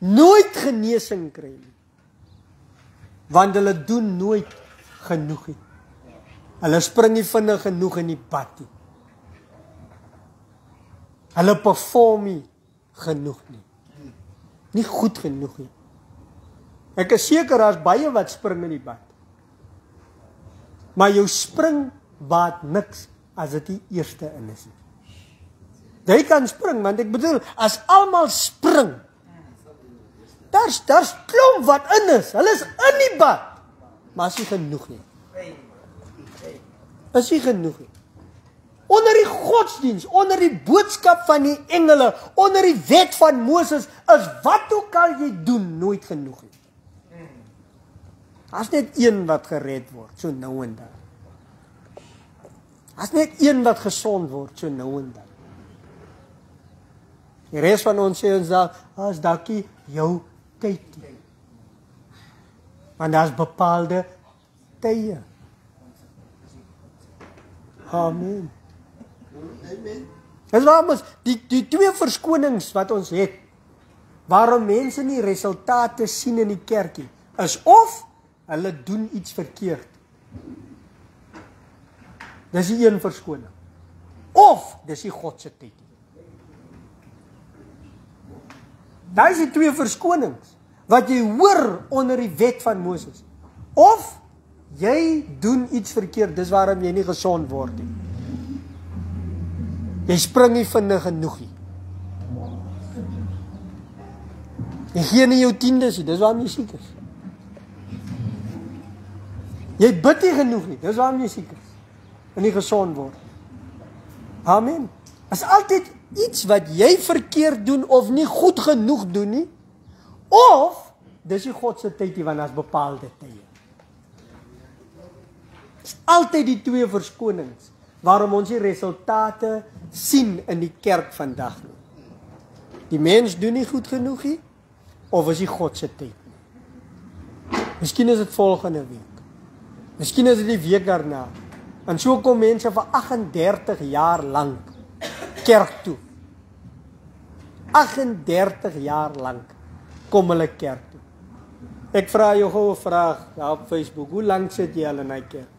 nooit genesing kry nie, want hulle doen nooit genoeg nie. Hulle spring nie vinnig genoeg in die bad nie. Hulle perform nie genoeg nie. Nie goed genoeg nie. Ek is seker daar's baie wat spring in die bad. Maar jou spring baat niks as dit die eerste in is nie. Jy kan spring, want ek bedoel, as almal spring, daar's klomp wat in is. Hulle is in die bad, maar is nie genoeg nie. Is nie genoeg nie. Onder die godsdiens, onder die boodskap van die engele, onder die wet van Moses, is wat ook al jy doen, nooit genoeg nie. As net een wat gered word, so nou en dan. As net een wat gesond word, so nou en dan. Die res van ons sê ons daar, as dakkie jou tyd nie. Want daar's bepaalde tye. Amen. Amen. Dis waarom ons die twee verskonings wat ons het, waarom mense nie resultate sien in die kerkie, is of hulle doen iets verkeerd. Dis die een verskoning. Of dis die God se tyd. Daai is die twee verskonings wat jy hoor onder die wet van Moses. Of jy doen iets verkeerd, dis waarom jy nie gesond word nie. Jy spring nie vinnig genoeg nie. Jy gee nie jou tiendes nie, dis waarom jy siek is. Jy bid nie genoeg nie, dis waarom jy siek is. En nie gesond word. Amen. Is altyd iets wat jy verkeerd doen of nie goed genoeg doen nie, of dis die God se tyd, want daar's bepaalde tye. Is altyd die twee verskonings waarom ons die resultate sien in die kerk vandag nie. Die mens doen nie goed genoeg nie, of is die God se tyd nie. Miskien is dit volgende week. Miskien is dit die week daarna. En so kom mense vir 38 jaar lank kerk toe. 38 jaar lank kom hulle kerk toe. Ek vra jou gou 'n vraag daar op Facebook. Hoe lank sit jy al in die kerk?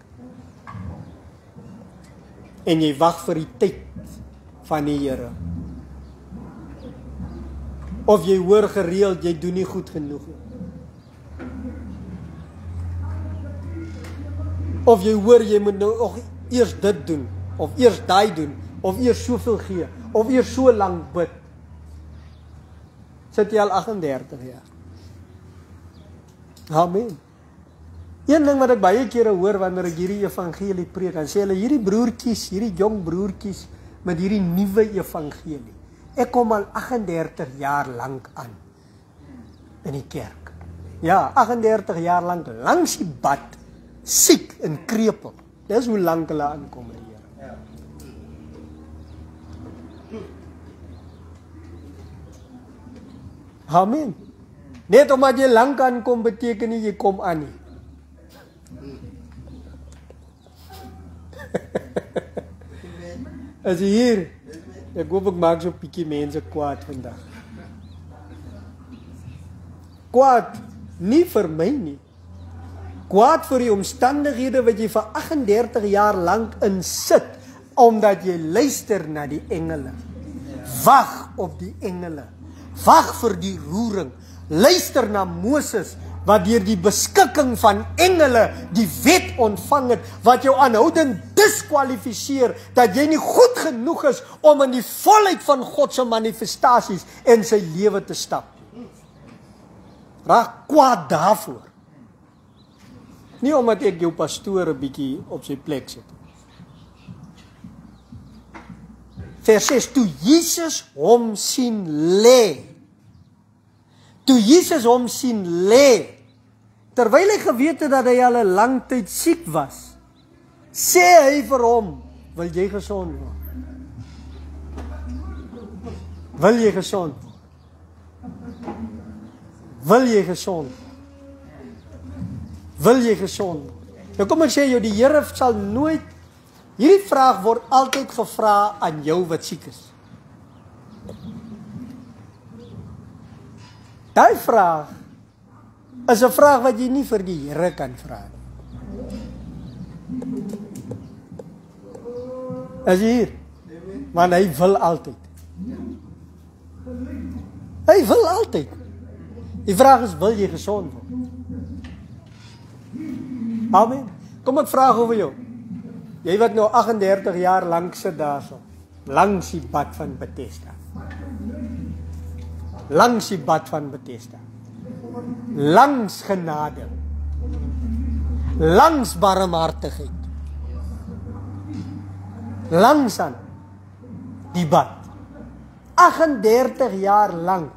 En jy wag vir die tyd van die Here. Of jy hoor gereeld jy doen nie goed genoeg nie. Of jy hoor jy moet nou eers dit doen, of eers daai doen, of eers soveel gee, of eers so lank bid. Sit jy al 38 jaar. Amen. Een ding wat ek baie kere hoor wanneer ek hierdie evangelie preek, dan sê hulle hierdie broertjies, hierdie jong broertjies met hierdie nuwe evangelie. Ek kom al 38 jaar lank aan in die kerk. Ja, 38 jaar lank langs die bad, siek en krepeel. Dis hoe lank hulle aankom by die Here. Amen. Net omdat jy lank aankom beteken nie jy kom aan nie. As jy hier, ek hoop ek maak so 'n bietjie mense kwaad vandag. Kwaad nie vir my nie. Kwaad vir die omstandighede wat jy vir 38 jaar lank in sit, omdat jy luister na die engele. Wag op die engele. Wag vir die roering. Luister na Moses, wat deur die beskikking van engele die wet ontvang het, wat jou aanhoudend diskwalifiseer, dat jy nie goed genoeg is om in die volheid van God se manifestasies in sy lewe te stap. Raak kwaad daarvoor. Nie omdat ek jou pastoor 'n bietjie op sy plek sit. vers 6, toe Jesus hom sien lê. Toe Jesus hom sien lê, terwyl hy geweet het dat hy al 'n lang tyd siek was, sê hy vir hom, wil jy gesond word? Wil jy gesond word? Wil jy gesond word? Wil jy gesond word? Nou kom ek sê jou, die Here sal nooit, hierdie vraag word altyd gevra aan jou wat siek is. Daai vraag is 'n vraag wat jy nie vir die Here kan vra nie. Is jy hier? Want hy wil altyd. Hy wil altyd. Die vraag is, wil jy gesond word? Amen. Kom ek vraag oor jou. Jy wat nou 38 jaar lank sit daarso, langs die bad van Bethesda. Langs die bad van Bethesda. Langs genade. Langs barmhartigheid. Langs aan die bad. 38 jaar lank.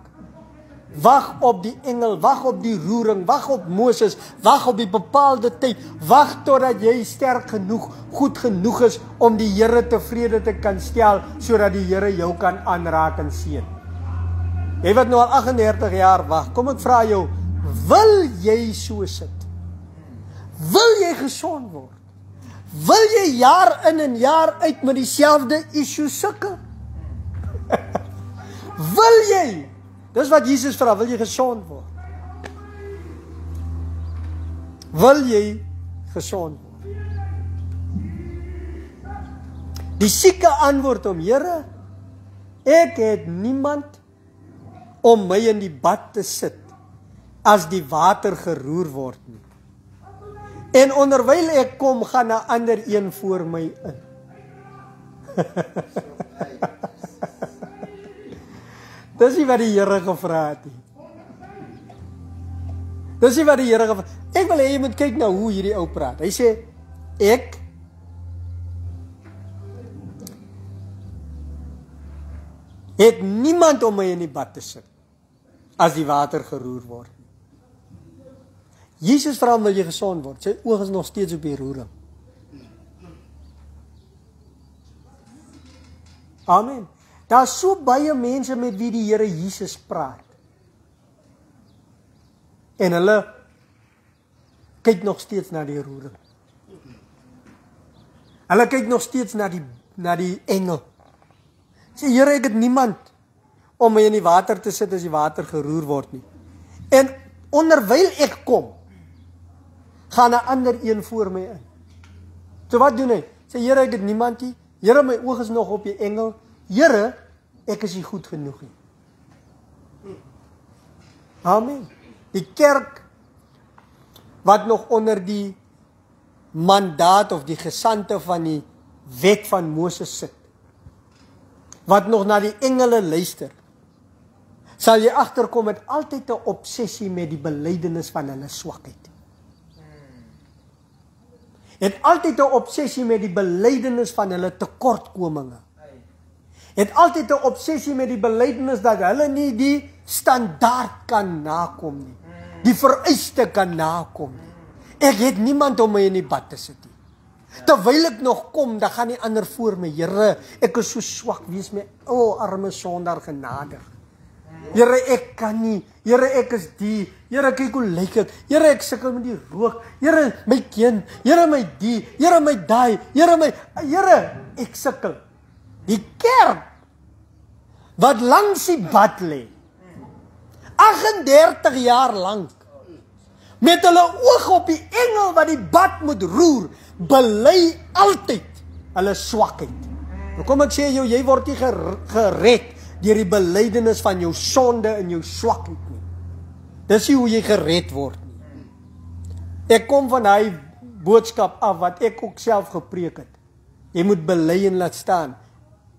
Wag op die engel, wag op die roering, wag op Moses, wag op die bepaalde tyd, wag totdat jy sterk genoeg, goed genoeg is om die Here tevrede te kan stel, sodat die Here jou kan aanraak en seën. Jy wat nou al 38 jaar wag, kom ek vra jou, wil jy so sit? Wil jy gesond word? Wil jy jaar in en jaar uit met dieselfde issue sukkel? Wil jy? Dis wat Jesus vra, wil jy gesond word? Wil jy gesond word? Die sieke antwoord hom, Here, ek het niemand om my in die bad te sit as die water geroer word nie. En onderwyl ek kom, gaan 'n ander een voor my in. Dis nie wat die Here gevra het nie. Dis nie wat die Here gevra het. Ek wil hê jy moet kyk na hoe hierdie ou praat. Hy sê, ek het niemand om my in die bad te sit as die water geroer word. Jesus vra hom, wil jy gesond word? Sy oog is nog steeds op die roering. Amen. Daar is so baie mense met wie die Here Jesus praat. En hulle kyk nog steeds na die roering. Hulle kyk nog steeds na die engel. Sê, Here, ek het niemand om my in die water te sit as die water geroer word nie. En onderwyl ek kom, gaan 'n ander een voor my in. So wat doen hy? Sê, Here, ek het niemand nie. Here, my oog is nog op die engel. Here, ek is nie goed genoeg nie. Amen. Die kerk wat nog onder die mandaat of die gesante van die wet van Moses sit, wat nog na die engele luister, sal jy agterkom met altyd 'n obsessie met die belydenis van hulle swakheid. Het altyd 'n obsessie met die belydenis van hulle tekortkominge. Het altyd 'n obsessie met die belydenis dat hulle nie die standaard kan nakom nie. Die vereiste kan nakom nie. Ek het niemand om my in die bad te sit nie. Terwyl ek nog kom, dan gaan die ander voor my. Here, ek is so swak, wees my arme sondaar genadig. Here, ek kan nie. Here, ek is die. Here, kyk hoe lyk ek. Here, ek sukkel met die rook. Here, my kind. Here, my die. Here, my daai. Here, ek sukkel. Die kerk wat langs die bad lê, 38 jaar lank, met hulle oog op die engel wat die bad moet roer, bely altyd hulle swakheid. Nou kom ek sê jou, jy word nie gered deur die belydenis van jou sonde en jou swakheid nie. Dis nie hoe jy gered word nie. Ek kom van daai boodskap af wat ek ook self gepreek het. Jy moet bely en laat staan.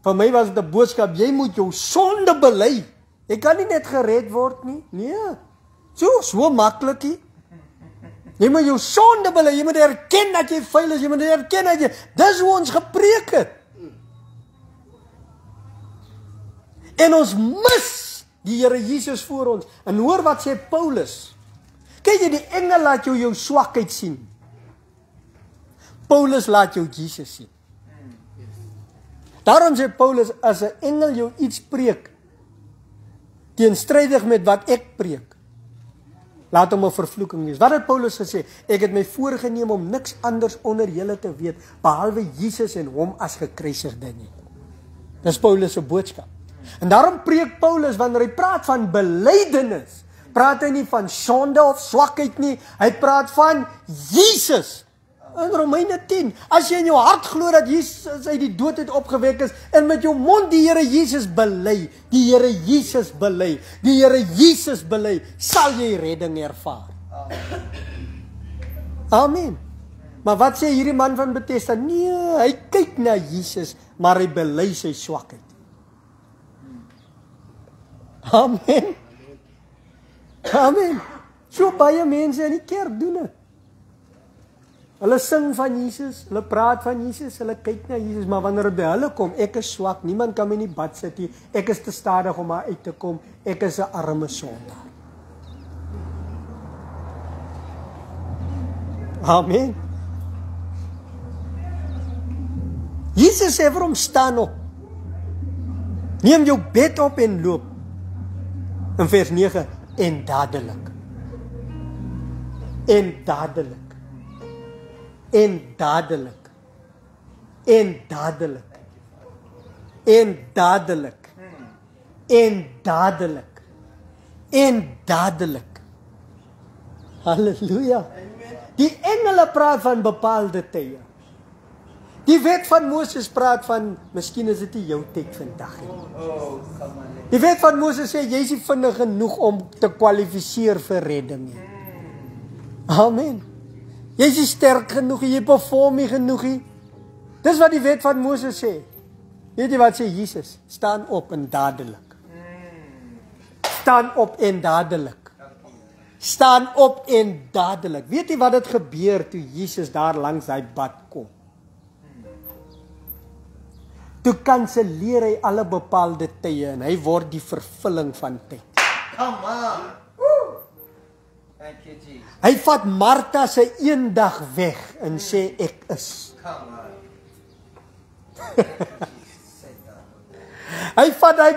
Vir my was dit 'n boodskap, jy moet jou sonde bely. Jy kan nie net gered word nie. Nee. So maklik. Jy moet jou sonde bely, jy moet erken dat jy vuil is, jy moet erken dat jy, dis hoe ons gepreek het. En ons mis die Here Jesus voor ons. En hoor wat sê Paulus. Kyk jy, die engel laat jou swakheid sien. Paulus laat jou Jesus sien. Daarom sê Paulus, as 'n engel jou iets preek, teenstrydig met wat ek preek, laat hom 'n vervloeking wees. Wat het Paulus gesê? Ek het my voorgenem om niks anders onder julle te weet, behalwe Jesus en hom as gekruisigde nie. Dis Paulus se boodskap. En daarom preek Paulus, wanneer hy praat van belydenis, praat hy nie van sonde of swakheid nie, hy praat van Jesus. In Romeine 10, as jy in jou hart glo dat Jesus uit die dood het opgewek is, en met jou mond die Here Jesus bely, die Here Jesus bely, die Here Jesus bely, sal jy redding ervaar. Amen. Maar wat sê hierdie man van Bethesda? Nee, hy kyk na Jesus, maar hy bely sy swakheid. Amen. Amen. So baie mense in die kerk doen dit. Hulle sing van Jesus, hulle praat van Jesus, hulle kyk na Jesus, maar wanneer dit by hulle kom, ek is swak, niemand kan my nie bad sit nie, ek is te stadig om daar uit te kom, ek is 'n arme sondaar. Amen. Jesus sê vir hom, staan op. Neem jou bed op en loop. In vers 9, en dadelik. En dadelik. En dadelik. En dadelik. En dadelik. En dadelik. En dadelik. Halleluja. Die engele praat van bepaalde tye. Die wet van Moses praat van, miskien is dit nie jou tyd vandag nie. Die wet van Moses sê, jy is nie vinnig genoeg om te kwalifiseer vir redding nie. Amen. Jy is nie sterk genoeg, jy perform nie genoeg nie. Dis wat die wet van Moses sê. Weet jy wat sê Jesus? Staan op en dadelik. Staan op en dadelik. Staan op en dadelik. Weet jy wat het gebeur toe Jesus daar langs hy bad kom? Toe kanselleer hy alle bepaalde tye en hy word die vervulling van tyd. Come on. Thank you, Jesus. Hy vat Martha se eendag weg en sê ek is. Come on. Hy vat hy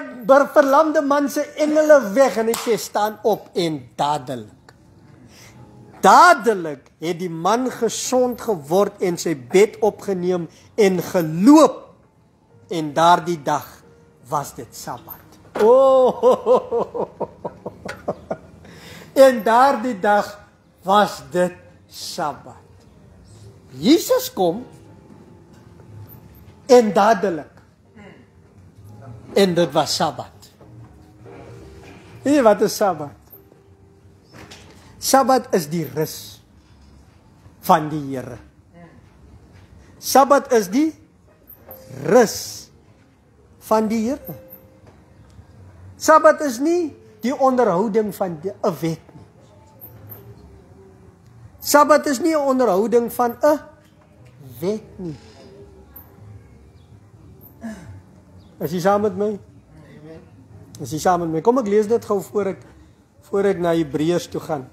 verlamde man se engele weg en hy sê staan op en dadelik. Dadelik het die man gesond geword en sy bed opgeneem en geloop. En daardie dag was dit Sabbat. Oh. En daardie dag was dit Sabbat. Jesus kom en dadelik. En dit was Sabbat. Weet jy wat is Sabbat? Sabbat is die rus van die Here. Sabbat is die rus van die Here. Sabbat is nie die onderhouding van 'n wet nie. Sabbat is nie 'n onderhouding van 'n wet nie. Is jy saam met my? Is jy saam met my? Kom ek lees dit gou voor ek na Hebreërs toe gaan.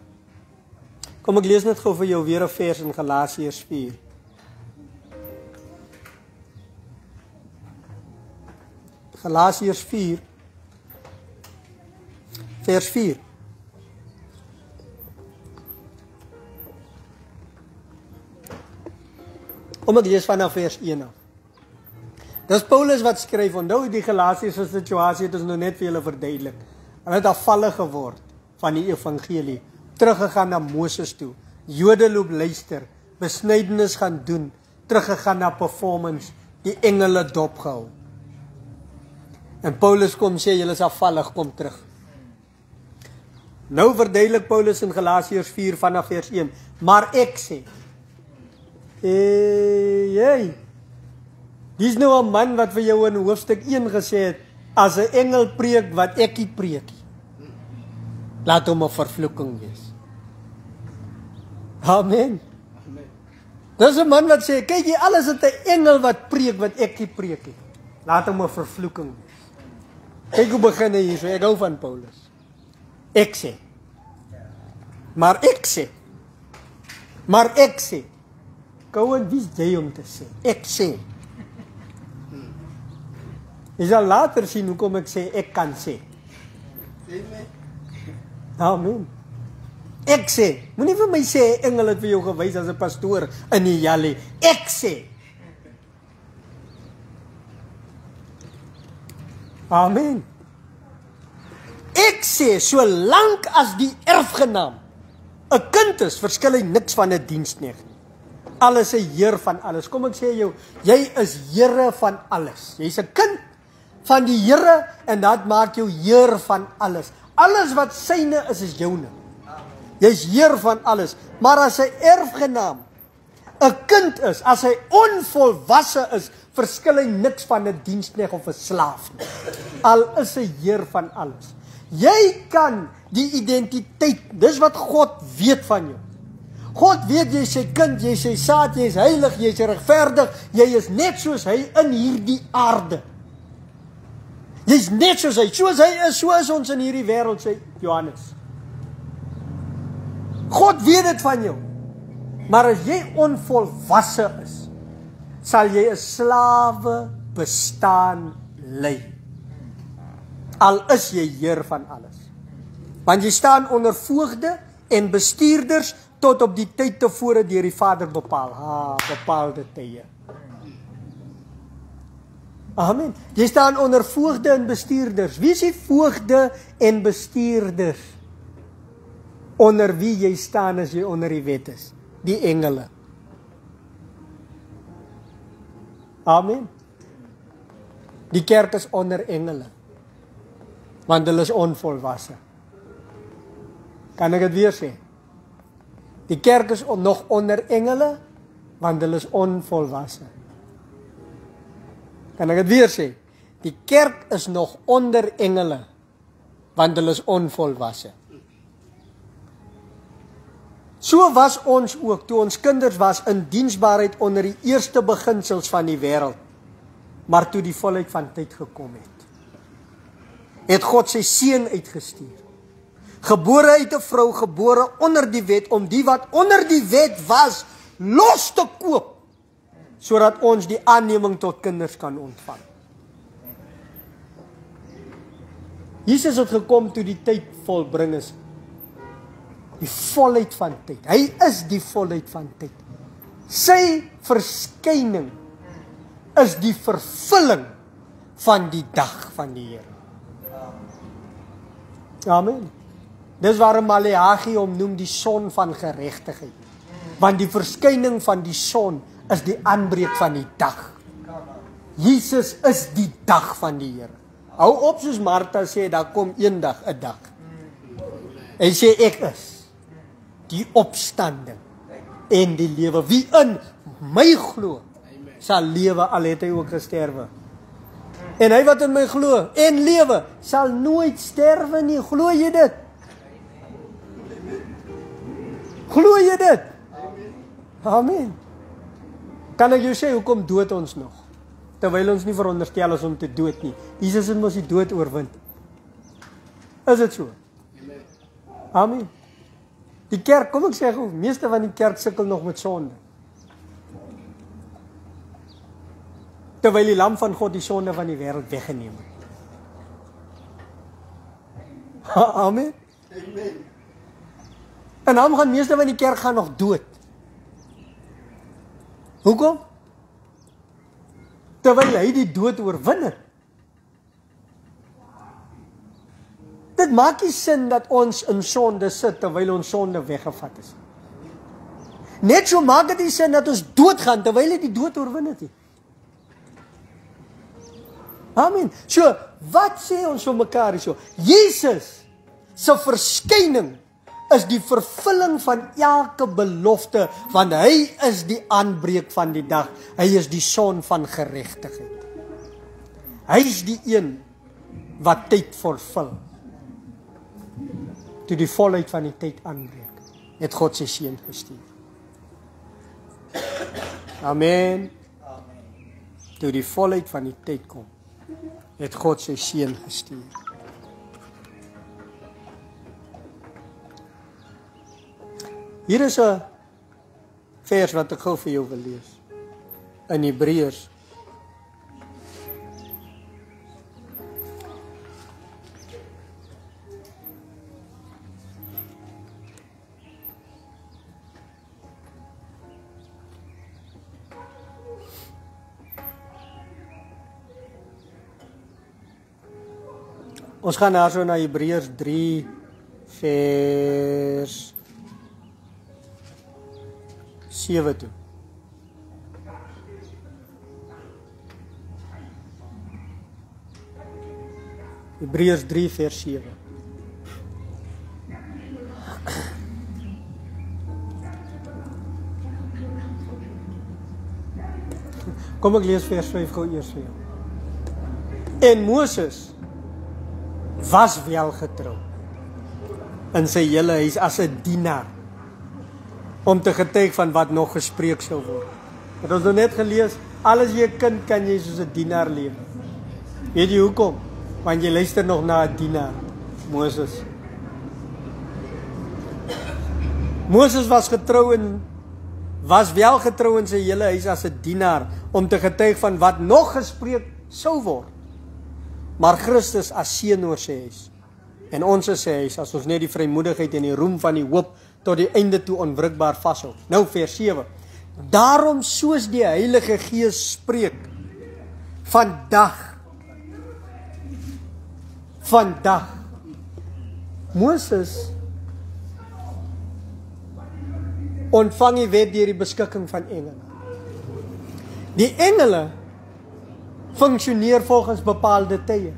Kom ek lees net gou vir jou weer 'n vers in Galasiërs 4. Galasiërs 4 vers 4. Kom ek lees vanaf vers 1 af. Dis Paulus wat skryf, onthou die Galasiëse situasie het ons nou net vir julle verduidelik. Hulle het afvallig geword van die evangelie, teruggegaan na Moses toe. Jode loop luister, besnydenis gaan doen, teruggegaan na performance, die engele dopgehou. En Paulus kom sê, julle is afvallig, kom terug. Nou verduidelik Paulus in Galasiërs 4 vanaf vers 1, maar ek sê, dis nou 'n man wat vir jou in hoofstuk 1 gesê het, as 'n engel preek wat ek nie preek nie, laat hom 'n vervloeking wees. Amen. Dis 'n man wat sê, kyk jy, alles het 'n engel wat preek wat ek nie preek nie, laat hom 'n vervloeking wees. Kyk hoe begin hy hier, so ek hou van Paulus. Ek sê. Maar ek sê. Maar ek sê. Kouwen, wie is jy om te sê? Ek sê. Jy sal later sien hoekom ek sê, ek kan sê. Amen. Amen. Ek sê, moenie vir my sê, engel het vir jou gewys as 'n pastoor in die Jali. Ek sê. Amen. Ek sê, solank as die erfgenaam 'n kind is, verskil hy niks van 'n diensknegt. Alles 'n heer van alles. Kom ek sê jou, jy is Here van alles. Jy's 'n kind van die Here en dit maak jou heer van alles. Alles wat syne is joune. Jy's heer van alles. Maar as hy erfgenaam 'n kind is, as hy onvolwasse is, verskil hy niks van 'n diensknegt of 'n slaaf nie. Al is hy heer van alles. Jy kan die identiteit, dis wat God weet van jou. God weet jy is sy kind, jy is sy saad, jy is heilig, jy is regverdig, jy is net soos hy in hierdie aarde. Jy is net soos hy is, so is ons in hierdie wêreld, sê Johannes. God weet dit van jou. Maar as jy onvolwasse is, sal jy 'n slawe bestaan lei. Al is jy heer van alles. Want jy staan onder voogde en bestuurders tot op die tyd tevore deur die Vader bepaal. Bepaalde tye. Amen. Jy staan onder voogde en bestuurders. Wie is die voogde en bestuurders? Onder wie jy staan as jy onder die wet is? Die engele. Amen. Die kerk is onder engele. Want hulle is onvolwasse. Kan ek dit weer sê? Die kerk is nog onder engele, want hulle is onvolwasse. Kan ek dit weer sê? Die kerk is nog onder engele, want hulle is onvolwasse. So was ons ook, toe ons kinders was, in diensbaarheid onder die eerste beginsels van die wêreld. Maar toe die volheid van tyd gekom het God sy seun uitgestuur. Gebore uit 'n vrou, gebore onder die wet, om die wat onder die wet was, los te koop, sodat ons die aanneming tot kinders kan ontvang. Jesus het gekom toe die tyd volbring is. Die volheid van tyd. Hy is die volheid van tyd. Sy verskyning is die vervulling van die dag van die Here. Amen. Dis waarom Maleagi hom noem die son van geregtigheid. Want die verskyning van die son is die aanbreek van die dag. Jesus is die dag van die Here. Hou op soos Martha sê, daar kom eendag 'n dag. Hy sê ek is die opstanding en die lewe. Wie in my glo, sal lewe al het hy ook gesterwe. En hy wat in my glo en lewe, sal nooit sterwe nie. Glo jy dit? Glo jy dit? Amen. Kan ek jou sê, hoekom dood ons nog? Terwyl ons nie veronderstel is om te dood nie. Jesus het mos die dood oorwin. Is dit so? Amen. Die kerk, kom ek sê gou, meeste van die kerk sukkel nog met sonde. Terwyl die lam van God die sonde van die wêreld weggeneem het. Amen. Amen. En dan gaan meeste van die kerk gaan nog dood. Hoekom? Terwyl hy die dood oorwin het. Dit maak nie sin dat ons in sonde sit terwyl ons sonde weggevat is. Net so maak dit nie sin dat ons doodgaan terwyl hy die dood oorwin het nie. Amen. So, wat sê ons vir mekaar hierso? Jesus se verskyning is die vervulling van elke belofte, want hy is die aanbreek van die dag. Hy is die son van geregtigheid. Hy is die een wat tyd vervul. Toe die volheid van die tyd aanbreek, het God sy seun gestuur. Amen. Toe die volheid van die tyd kom, het God sy seun gestuur. Hier is 'n vers wat ek gou vir jou wil lees. In Hebreërs. Ons gaan nou so na Hebreërs 3 vers 7 toe. Hebreërs 3 vers 7. Kom ek lees vers 5 gou eers vir jou. En Moses was wel getrou in sy hele huis as 'n dienaar om te getuig van wat nog gespreek sou word. Het ons nou net gelees, alles jy 'n kind kan jy soos 'n dienaar leef. Weet jy hoekom? Want jy luister nog na 'n dienaar, Moses. Moses was wel getrou in sy hele huis as 'n dienaar om te getuig van wat nog gespreek sou word. Maar Christus as seun oor sy huis. En ons is sy huis as ons net die vrymoedigheid en die roem van die hoop tot die einde toe onwrikbaar vashou. Nou vers 7. Daarom soos die Heilige Gees spreek, vandag, Moses ontvang die wet deur die beskikking van engele. Die engele funksioneer volgens bepaalde tye.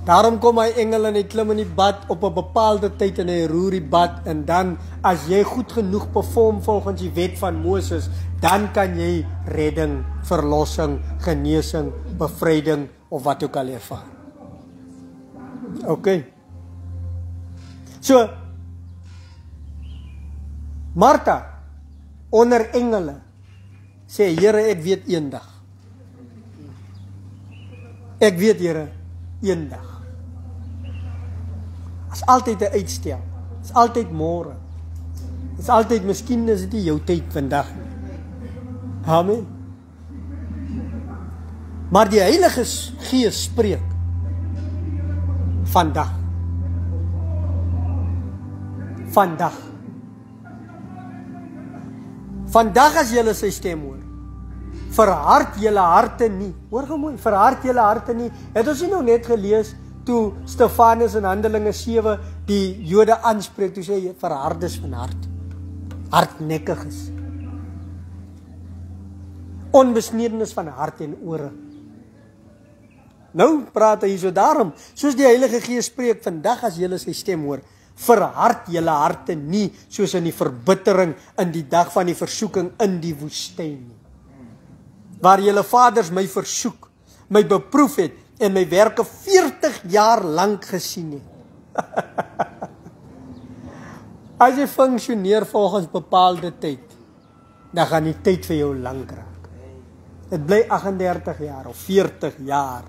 Daarom kom hy engel en hy klim in die bad op 'n bepaalde tyd en hy roer die bad en dan as jy goed genoeg perform volgens die wet van Moses, dan kan jy redding, verlossing, genesing, bevryding of wat ook al ervaar. Okay. So Martha onder engele sê Here, ek weet eendag. Ek weet Here, eendag. Is altyd 'n uitstel. Is altyd môre. Is altyd miskien is dit nie jou tyd vandag nie. Amen. Maar die Heilige Gees spreek vandag. Vandag as julle sy stem hoor, verhard julle harte nie. Hoor gou mooi, verhard julle harte nie. Het ons nie nou net gelees toe Stefanus in Handelinge 7 die Jode aanspreek, toe sê verhardes van hart. Hardnekkiges. Onbesnedenis van hart en ore. Nou praat hy so daarom, soos die Heilige Gees spreek vandag as julle sy stem hoor, verhard julle harte nie soos in die verbittering in die dag van die versoeking in die woestyn nie. Waar julle vaders my versoek, my beproef het en my werke 40 jaar lank gesien het. As jy funksioneer volgens bepaalde tyd, dan gaan die tyd vir jou lank raak. Het bly 38 jaar of 40 jaar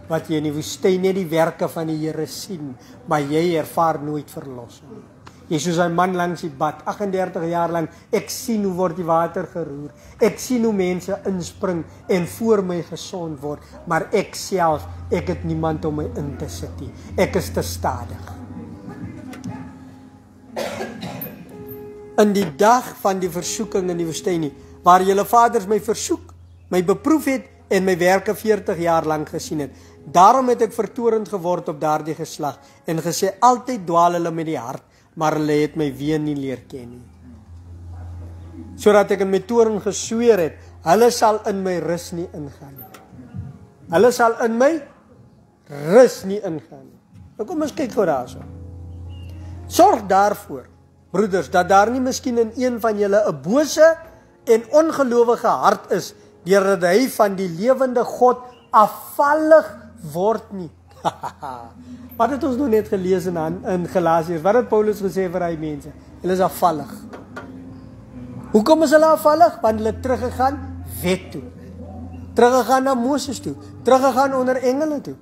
wat jy in die woestyn net die werke van die Here sien, maar jy ervaar nooit verlossing. Jy soos 'n man langs die bad, 38 jaar lank, ek sien hoe word die water geroer, ek sien hoe mense inspring en voor my gesond word, maar ek self, ek het niemand om my in te sit nie. Ek is te stadig. In die dag van die versoeking in die woestyn nie, waar julle vaders my versoek, my beproef het en my werke 40 jaar lank gesien het. Daarom het ek vertorend geword op daardie geslag en gesê, altyd dwaal hulle met die hart, maar hulle het my weer nie leer ken nie. Sodat ek in my toorn gesweer het, hulle sal in my rus nie ingaan nie. Hulle sal in my rus nie ingaan nie. Nou kom ons kyk gou daarso. Sorg daarvoor, broeders, dat daar nie miskien in een van julle 'n bose en ongelowige hart is, deurdat hy van die lewende God afvallig word nie. Wat het ons nou net gelees in Galasiërs? Wat het Paulus gesê vir hy mense? Hulle is afvallig. Hoekom is hulle afvallig? Want hulle teruggegaan wet toe. teruggegaan na Moses toe, teruggegaan onder engele toe.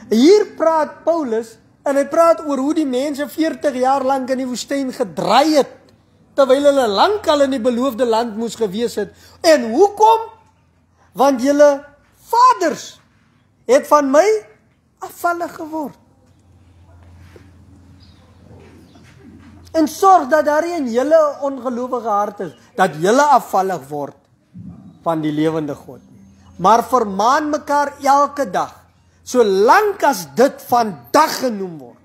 Hier praat Paulus, en hy praat oor hoe die mense 40 jaar lang in die woestyn gedraai het, terwyl hulle lankal in die beloofde land moes gewees het. En hoekom? Want julle vaders het van my afvallig geword. En sorg dat daar in julle ongelowige hart is, dat julle afvallig word van die lewende God. Maar vermaan mekaar elke dag, solank as dit vandag genoem word,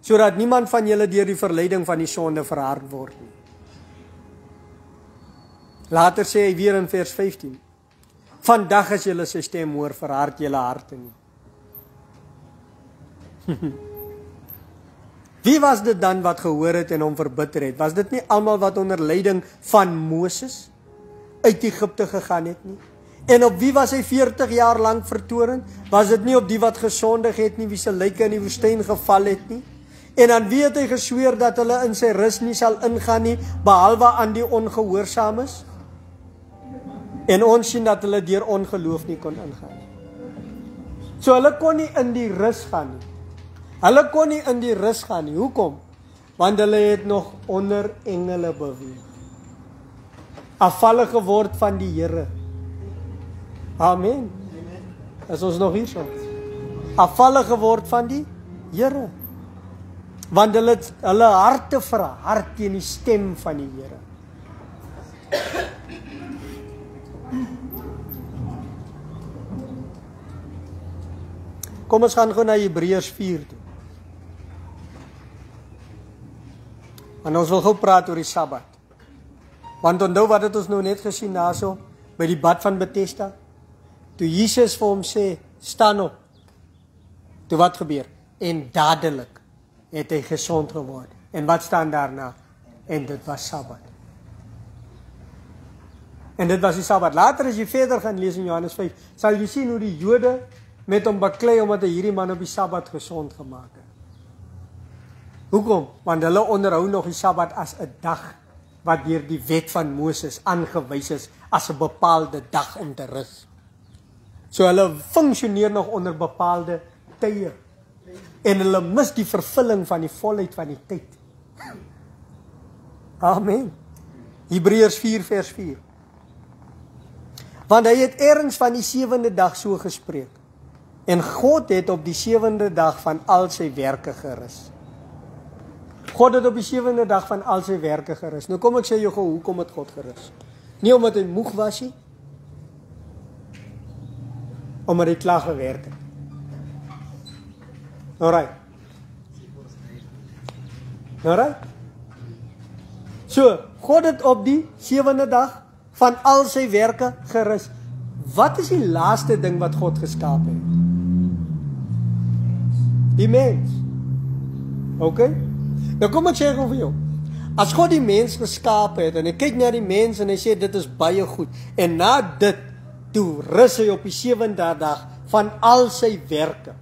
sodat niemand van julle deur die verleiding van die sonde verhard word nie. Later sê hy weer in vers 15, vandag as julle sy stem hoor, verhard julle harte nie. Wie was dit dan wat gehoor het en hom verbitter het? Was dit nie almal wat onder leiding van Moses uit Egipte gegaan het nie? En op wie was hy 40 jaar lang vertoren? Was dit nie op die wat gesondig het nie, wie se lyke in die woestyn geval het nie? En aan wie het hy gesweer dat hulle in sy rus nie sal ingaan nie, behalwe aan die ongehoorsaames? En ons sien dat hulle deur ongeloof nie kon ingaan nie. So hulle kon nie in die rus gaan nie. Hulle kon nie in die rus gaan nie. Hoekom? Want hulle het nog onder engele beweeg. Afvallig geword van die Here. Amen. Is ons nog hier so? Afvallig geword van die Here. Want hulle het hulle harte verhard teen die stem van die Here. Kom ons gaan gou na Hebreërs 4 toe. En ons wil gou praat oor die Sabbat. Want onthou wat het ons nou net gesien daarso by die bad van Bethesda? Toe Jesus vir hom sê, staan op. Toe wat gebeur? En dadelik het hy gesond geword. En wat staan daarna? En dit was Sabbat. En dit was die Sabbat. Later as jy verder gaan lees in Johannes 5, sal jy sien hoe die Jode met hom baklei omdat hy hierdie man op die Sabbat gesond gemaak het. Hoekom? Want hulle onderhou nog die Sabbat as 'n dag wat deur die wet van Moses aangewys is as 'n bepaalde dag om te rus. So hulle funksioneer nog onder bepaalde tye. En hulle mis die vervulling van die volheid van die tyd. Amen. Hebreërs 4 vers 4. Want hy het ergens van die 7de dag so gespreek. En God het op die 7de dag van al sy werke gerus. God het op die 7de dag van al sy werke gerus. Nou kom ek sê jou gou, hoekom het God gerus? Nie omdat hy moeg was nie. Omdat hy klaar gewerk het. Alright. So, God het op die 7de dag van al sy werke gerus. Wat is die laaste ding wat God geskaap het? Die mens. Okay? Nou kom ek sê gou vir jou. As God die mens geskaap het en hy kyk na die mens en hy sê dit is baie goed. En na dit toe rus hy op die 7de dag van al sy werke.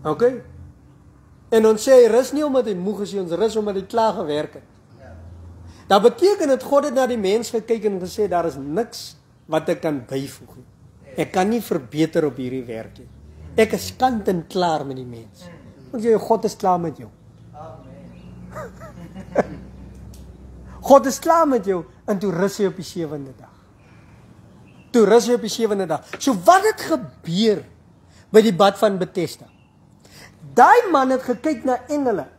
Okay? En ons sê hy rus nie omdat hy moeg is, ons rus omdat hy klaar gewerk het. Dat beteken dat God het na die mens gekyk en gesê daar is niks wat ek kan byvoeg nie. Ek kan nie verbeter op hierdie werk nie. Ek is kant en klaar met die mens. Want jy, God is klaar met jou. Amen. God is klaar met jou en toe rus hy op die 7de dag. Toe rus hy op die 7de dag. So wat het gebeur by die bad van Bethesda? Daai man het gekyk na engele.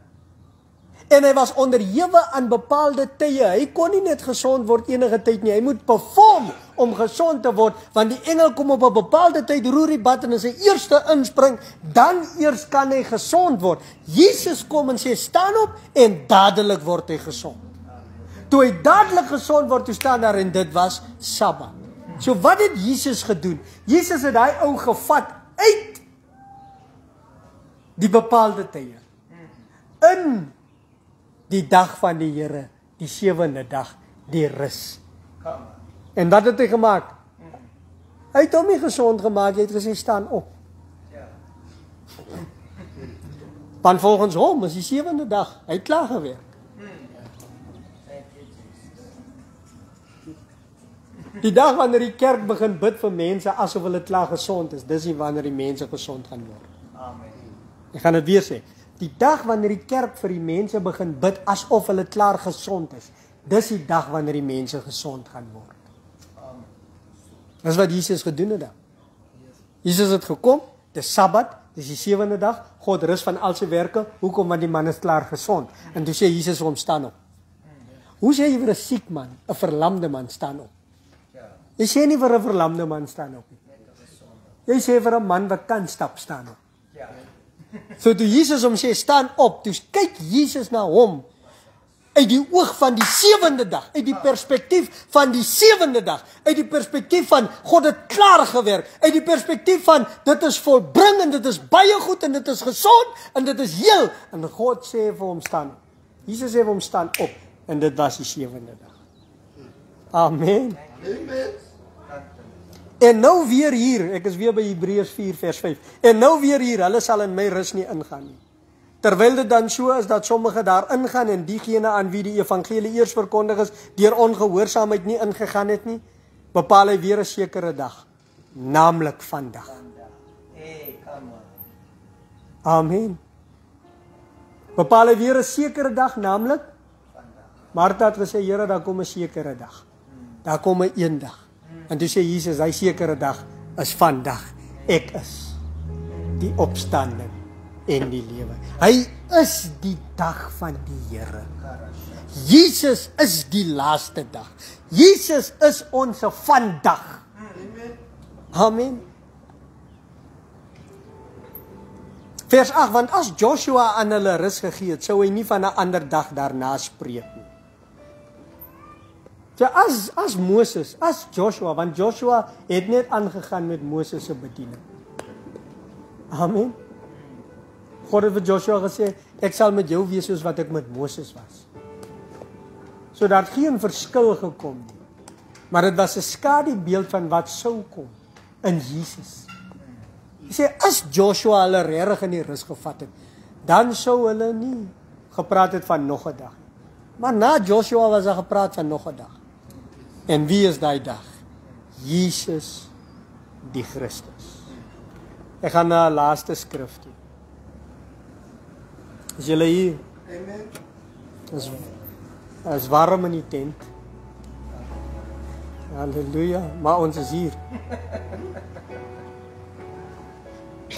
En hy was onderhewe aan bepaalde tye. Hy kon nie net gesond word enige tyd nie. Hy moet perform om gesond te word, want die engel kom op 'n bepaalde tyd, roer die bad en as hy eerste inspring, dan eers kan hy gesond word. Jesus kom en sê, staan op, en dadelik word hy gesond. Toe hy dadelik gesond word, toe staan daar, en dit was Sabbat. So wat het Jesus gedoen? Jesus het daai ou gevat uit die bepaalde tye. In die dag van die Here, die 7de dag, die rus. En wat het hy gemaak? Hy het hom nie gesond gemaak, hy het gesê, staan op. Want volgens hom is die 7de dag, hy het klaar gewerk. Die dag wanneer die kerk begin bid vir mense asof hulle klaar gesond is, dis nie wanneer die mense gesond gaan word. Amen. Ek gaan dit weer sê. Die dag wanneer die kerk vir die mense begin bid asof hulle klaar gesond is, dis die dag wanneer die mense gesond gaan word. Amen. Dis wat Jesus gedoen het dan. Jesus het gekom, dis Sabbat, dis die 7de dag, God rus van al sy werke, hoekom? Want die man is klaar gesond. En toe sê Jesus vir hom, staan op. Hoe sê jy vir 'n siek man, 'n verlamde man, staan op? Ja. Jy sê nie vir 'n verlamde man, staan op nie. Jy sê vir 'n man wat kan stap, staan op. Ja. So toe Jesus hom sê, staan op, toe kyk Jesus na hom, uit die oog van die 7de dag, uit die perspektief van die 7de dag, uit die perspektief van God het klaar gewerk, uit die perspektief van dit is volbring en dit is baie goed en dit is gesond en dit is heel, en God sê vir hom staan op. Jesus sê vir hom staan op en dit was die 7de dag. Amen. Amen. En nou weer hier, ek is weer by Hebreërs 4 vers 5. En nou weer hier, hulle sal in my rus nie ingaan nie. Terwyl dit dan so is dat sommige daar ingaan en diegene aan wie die evangelie eers verkondig is, deur ongehoorsaamheid nie ingegaan het nie, bepaal hy weer 'n sekere dag, naamlik vandag. Hey, come on. Amen. Bepaal hy weer 'n sekere dag, naamlik Martha het gesê, Here, daar kom 'n sekere dag. Daar kom 'n eendag. En toe sê Jesus, hy sekere dag is vandag. Ek is die opstanding en die lewe. Hy is die dag van die Here. Jesus is die laaste dag. Jesus is ons vandag. Amen. Vers 8, want as Joshua aan hulle rus gegee het, sou hy nie van 'n ander dag daarna spreek nie. So as Moses, as Joshua, want Joshua het net aangegaan met Moses se bediening. Amen. God het vir Joshua gesê, ek sal met jou wees soos wat ek met Moses was. So daar het geen verskil gekom nie. Maar dit was 'n skadubeeld van wat sou kom in Jesus. Hy sê, as Joshua hulle regtig in die rus gevat het, dan sou hulle nie gepraat het van nog 'n dag. Maar na Joshua was daar gepraat van nog 'n dag. En wie is daai dag? Jesus die Christus. Ek gaan na 'n laaste skrif toe. Is julle hier? Amen. Is warm in die tent. Halleluja, maar ons is hier.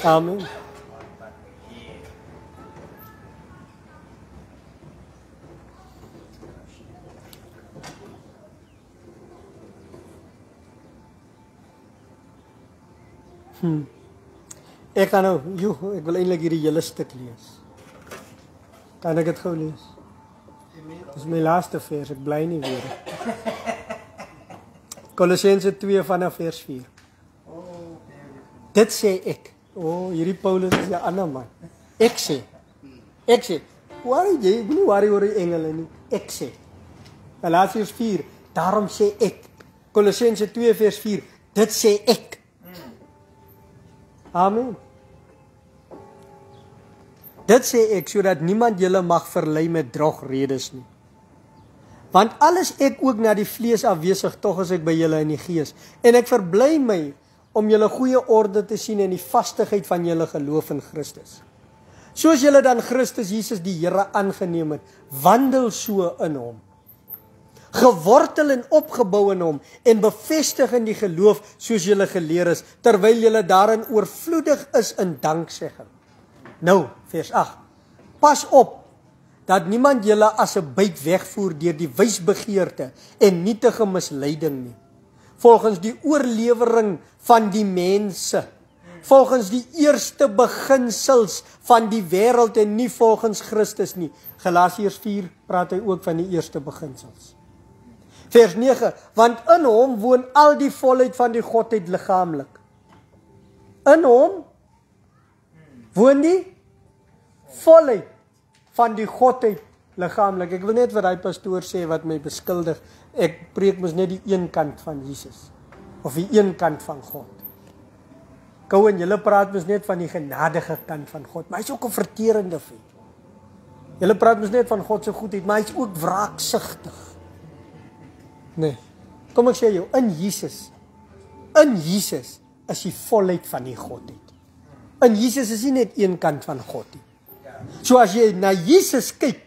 Amen. Ek kan nou, ek wil eintlik hierdie hele stuk lees. Kan ek dit gou lees? Dit is my laaste vers, ek bly nie weer. Kolossense 2 vanaf vers 4. Dit sê ek. Hierdie Paulus is 'n ander man. Ek sê, jy moenie worry oor die engele nie. Ek sê. Galasiërs 4, daarom sê ek. Kolossense 2 vers 4, dit sê ek. Amen. Dit sê ek, sodat niemand julle mag verlei met drogredes nie. Want alles ek ook na die vlees afwesig, tog is ek by julle in die gees. En ek verbly my om julle goeie orde te sien en die vastigheid van julle geloof in Christus. Soos julle dan Christus Jesus die Here aangeneem het, wandel so in hom. Gewortel en opgebou in hom en bevestig in die geloof soos julle geleer is, terwyl julle daarin oorvloedig is in danksegging. Nou, vers 8. Pas op dat niemand julle as 'n byt wegvoer deur die wysbegeerte en nietige misleiding nie. Volgens die oorlewering van die mense, volgens die eerste beginsels van die wêreld en nie volgens Christus nie. Galasiërs 4 praat hy ook van die eerste beginsels. Vers 9, want in hom woon al die volheid van die Godheid liggaamlik. In hom woon die volheid van die Godheid liggaamlik. Ek wil net vir daai pastoor sê wat my beskuldig, ek preek mos net die een kant van Jesus, of die een kant van God. Kouwen, julle praat mos net van die genadige kant van God, maar hy is ook 'n verterende feit. Julle praat mos net van God se goedheid, maar hy is ook wraaksugtig. Nee. Kom ek sê jou, in Jesus is die volheid van die Godheid. In Jesus is nie net een kant van God nie. So as jy na Jesus kyk,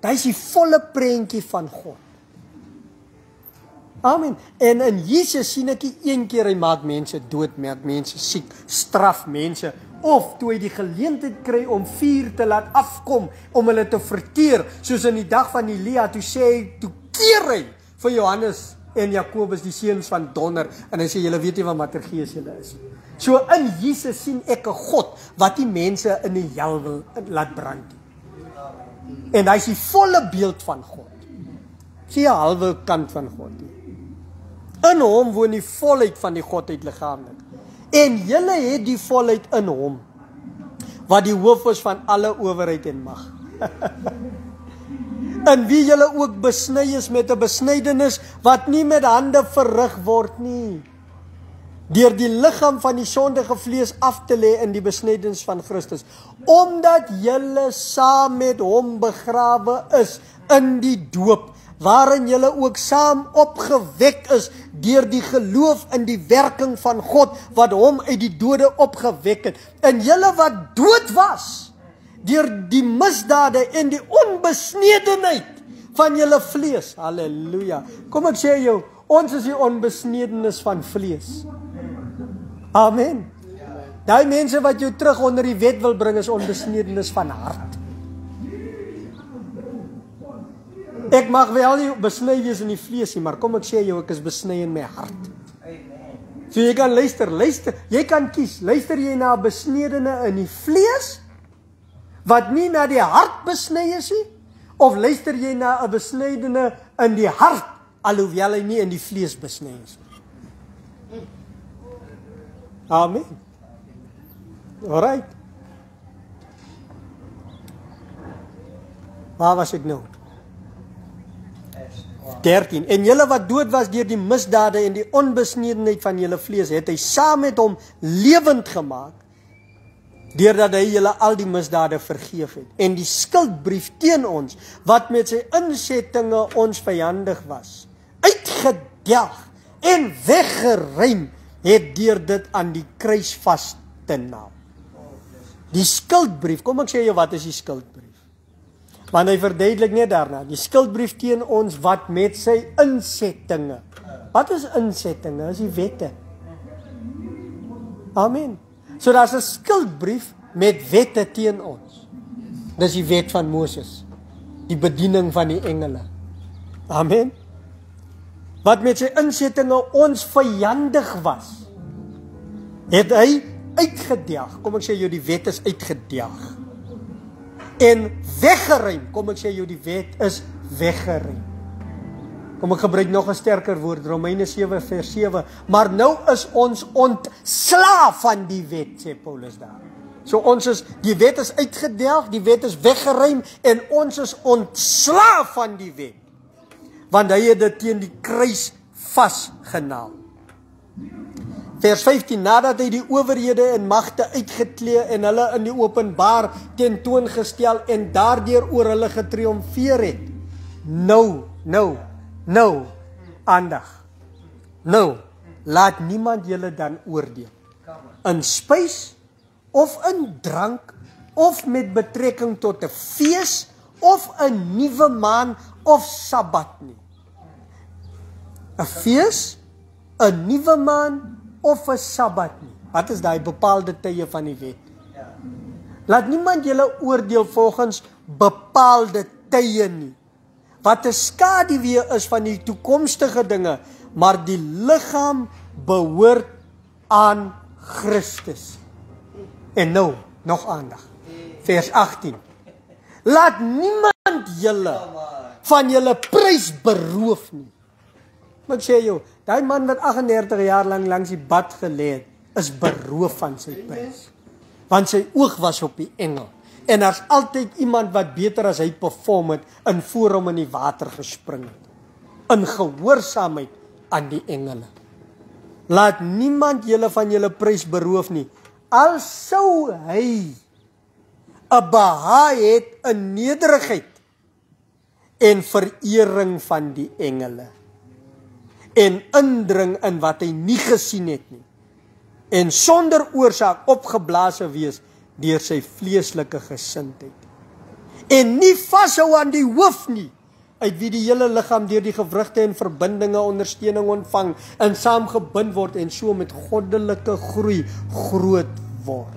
dit is die volle prentjie van God. Amen. En in Jesus sien ek nie een keer hy maak mense dood, maak mense siek, straf mense, of toe hy die geleentheid kry om vuur te laat afkom, om hulle te verteer, soos in die dag van Elia, toe sê hy, toe keer hy vir Johannes en Jakobus, die seuns van donder, en hy sê, julle weet nie wat watergees julle is. So in Jesus sien ek 'n God, wat die mense in die hel wil laat brand. En hy is die volle beeld van God. Sien 'n halwe kant van God nie. In hom woon die volheid van die Godheid liggaamlik. En julle het die volheid in hom, wat die hoof is van alle owerheid en mag. In wie julle ook besny is met 'n besnydenis, wat nie met hande verrig word nie, deur die liggaam van die sondige vlees af te lê in die besnydenis van Christus, omdat julle saam met hom begrawe is in die doop, waarin julle ook saam opgewek is deur die geloof in die werking van God, wat hom uit die dode opgewek het. En julle wat dood was, deur die misdade en die onbesnedenheid van julle vlees. Halleluja. Kom ek sê jou, ons is die onbesnedenis van vlees. Amen. Daai mense wat jou terug onder die wet wil bring, is onbesnedenis van hart. Ek mag wel nie besny wees in die vlees nie, maar kom ek sê jou, ek is besny in my hart. So jy kan luister, jy kan kies, luister jy na 'n besnedene in die vlees, wat nie na die hart besny is nie, of luister jy na 'n besnedene in die hart, alhoewel hy nie in die vlees besny is nie. Amen. Alright. Waar was ek nou? 13. En julle wat dood was deur die misdade en die onbesnedenheid van julle vlees, het hy saam met hom lewend gemaak, deurdat hy julle al die misdade vergeef het. En die skuldbrief teen ons, wat met sy insettinge ons vyandig was, uitgedelg en weggeruim, het deur dit aan die kruis vas te naam. Die skuldbrief, kom ek sê jou, wat is die skuldbrief? Want hy verduidelik net daarna, die skuldbrief teen ons, wat met sy insettinge. Wat is insettinge? Is die wette. Amen. So daar is 'n skuldbrief met wette teen ons. Dis die wet van Moses, die bediening van die engele. Amen. Wat met sy insettinge ons vyandig was, het hy uitgedelg. Kom ek sê jou, die wet is uitgedelg. En weggeruim, kom ek sê jou, die wet is weggeruim. Kom ek gebruik nog 'n sterker woord, Romeine 7 vers 7, maar nou is ons ontslaaf van die wet, sê Paulus daar. So die wet is uitgedelg, die wet is weggeruim, en ons is ontslaaf van die wet, want hy het dit teen die kruis vasgenaal. Vers 15, nadat hy die owerhede en magte uitgeklee en hulle in die openbaar tentoongestel en daardeur oor hulle getriomfeer het. Nou, aandag. Nou, laat niemand julle dan oordeel. In spys, of in drank, of met betrekking tot 'n fees, of 'n nuwe maan, of Sabbat nie. 'n fees, 'n nuwe maan, of 'n Sabbat nie. Wat is daai bepaalde tye van die wet? Laat niemand julle oordeel volgens bepaalde tye nie, wat 'n skaduwee is van die toekomstige dinge, maar die liggaam behoort aan Christus. En nou, nog aandag. Vers 18. Laat niemand julle van julle prys beroof nie. Maar ek sê jou, daai man wat 38 jaar langs die bad gelê het, is beroof van sy prys. Want sy oog was op die engel. En daar's altyd iemand wat beter as hy perform het, in voor hom in die water gespring het. In gehoorsaamheid aan die engele. Laat niemand julle van julle prys beroof nie, al sou hy 'n behaag het in nederigheid en verering van die engele. en indring in wat hy nie gesien het nie, en sonder oorsaak opgeblaas wees deur sy vleeslike gesindheid, en nie vashou aan die hoof nie, uit wie die hele liggaam deur die gewrigte en verbindinge ondersteuning ontvang, en saamgebind word, en so met goddelike groei groot word.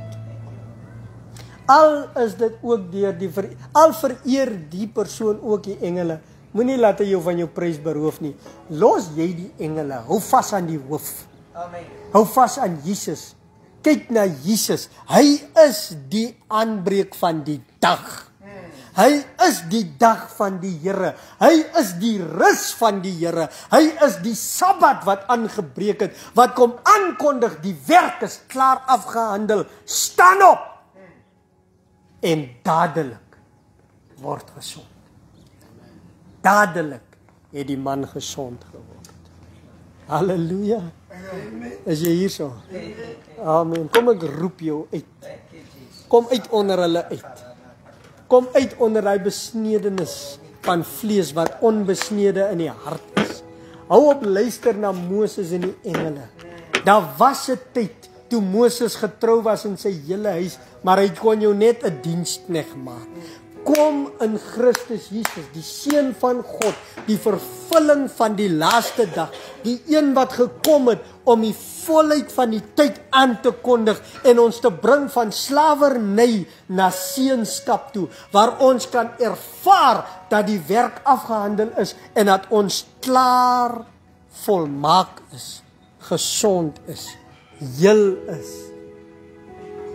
Al is dit ook deur al vereer die persoon ook die engele, moenie laat hy jou van jou prys beroof nie, los jy die engele, hou vas aan die hoof, Amen. hou vas aan Jesus, kyk na Jesus, hy is die aanbreek van die dag, hy is die dag van die Here, hy is die rus van die Here, hy is die Sabbat wat aangebreek het, wat kom aankondig, die werk is klaar afgehandel, staan op, en dadelik word gesond. Dadelik het die man gesond geword. Halleluja. Is jy hier so? Amen. Kom ek roep jou uit. Kom uit onder hulle uit. Kom uit onder die besnedenis van vlees wat onbesnede in die hart is. Hou op luister na Moses en die engele. Daar was 'n tyd toe Moses getrou was in sy hele huis, maar hy kon jou net 'n diensknegt maak. Kom in Christus Jesus, die Seun van God, die vervulling van die laaste dag, die een wat gekom het om die volheid van die tyd aan te kondig en ons te bring van slawerny na seunskap toe, waar ons kan ervaar dat die werk afgehandel is en dat ons klaar volmaak is, gesond is, heel is.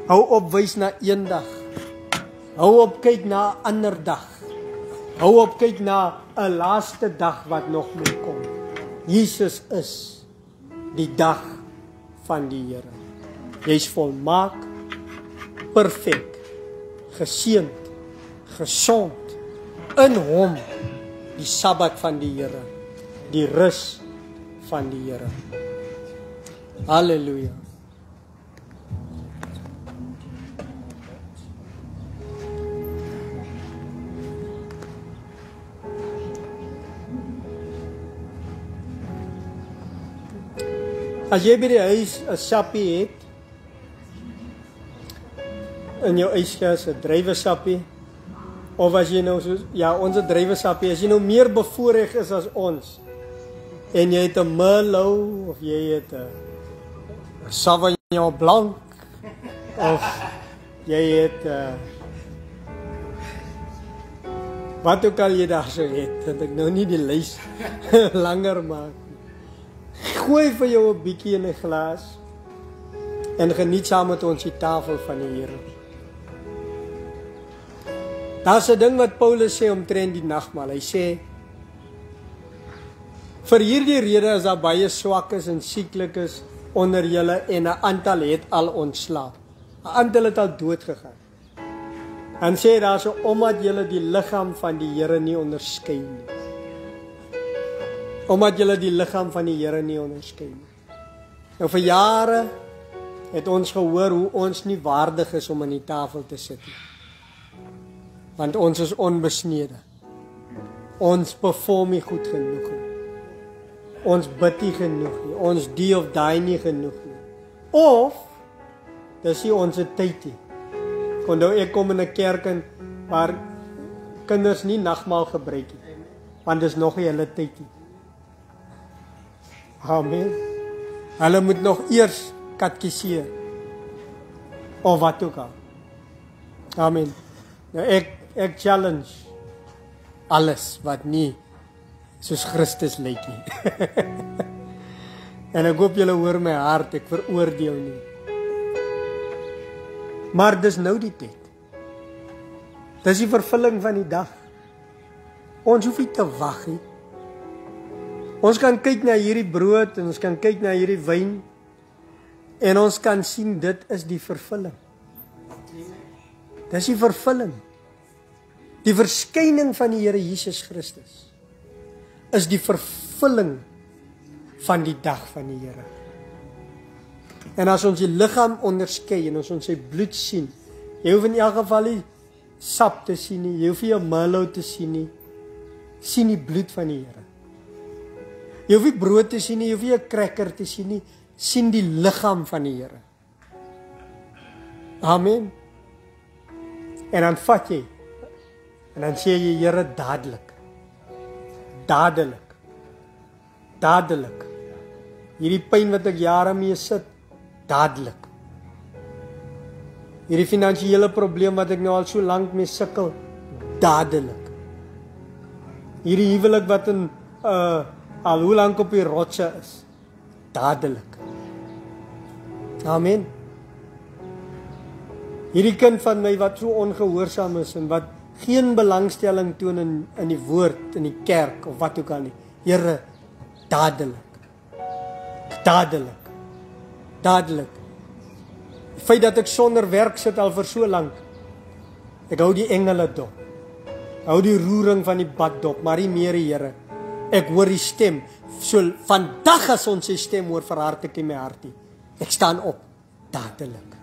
Hou op wys na een dag. Hou op kyk na 'n ander dag. Hou op kyk na 'n laaste dag wat nog moet kom. Jesus is die dag van die Here. Jy's volmaak, perfek, geseënd, gesond in hom, die Sabbat van die Here, die rus van die Here. Halleluja. As jy by die huis 'n sappie het, in jou yskas 'n druiwesappie, of as jy nou so, ja, ons druiwesappie, as jy nou meer bevoorreg is as ons, en jy het 'n Merlot, of jy het 'n Sauvignon Blanc, of jy het wat ook al jy daar so het, dat ek nou nie die lys langer maak. Gooi vir jou 'n bietjie in 'n glas en geniet saam met ons die tafel van die Here. Daar's 'n ding wat Paulus sê omtrent die nagmaal. Hy sê vir hierdie rede is daar baie swakkes en sieklikes onder julle en 'n aantal het al ontslaap. 'n Aantal het al dood gegaan. En sê daar so omdat julle die liggaam van die Here nie onderskei nie. Omdat julle die liggaam van die Here nie onderskei nie. Nou vir jare het ons gehoor hoe ons nie waardig is om aan die tafel te sit nie. Want ons is onbesnede. Ons perform nie goed genoeg nie. Ons bid nie genoeg nie. Ons die of daai nie genoeg nie. Of dis nie ons tyd nie. Onthou ek kom in 'n kerk in waar kinders nie nagmaal gebruik nie. Want dis nog nie hulle tyd nie. Amen. Hulle moet nog eers katkiseer. Of wat ook al. Amen. Nou ek challenge alles wat nie soos Christus lyk nie. En ek hoop julle hoor my hart, ek veroordeel nie. Maar dis nou die tyd. Dis die vervulling van die dag. Ons hoef nie te wag nie. Ons kan kyk na hierdie brood en ons kan kyk na hierdie wyn en ons kan sien dit is die vervulling. Dis die vervulling. Die verskyning van die Here Jesus Christus is die vervulling van die dag van die Here. En as ons die liggaam onderskei en as ons sy bloed sien, jy hoef in elk geval nie sap te sien nie, jy hoef nie 'n Merlot te sien nie, sien die bloed van die Here. Jy hoef nie brood te sien nie, jy hoef nie 'n cracker te sien nie, sien die liggaam van die Here. Amen. En dan vat jy, en dan sê jy, Here, dadelik. Dadelik. Hierdie pyn wat ek jare mee sit, dadelik. Hierdie finansiële probleem wat ek nou al so lank mee sukkel, dadelik. Hierdie huwelik wat in al hoe lank op die rotse is, dadelik. Amen. Hierdie kind van my wat so ongehoorsaam is en wat geen belangstelling toon in die woord, in die kerk of wat ook al nie. Here, dadelik. Die feit dat ek sonder werk sit al vir so lank. Ek hou die engele dop. Hou die roering van die bad dop, maar nie meer die Here. Ek hoor die stem. So vandag as ons sy stem hoor, verhard ek in my hartie. Ek staan op. Dadelik.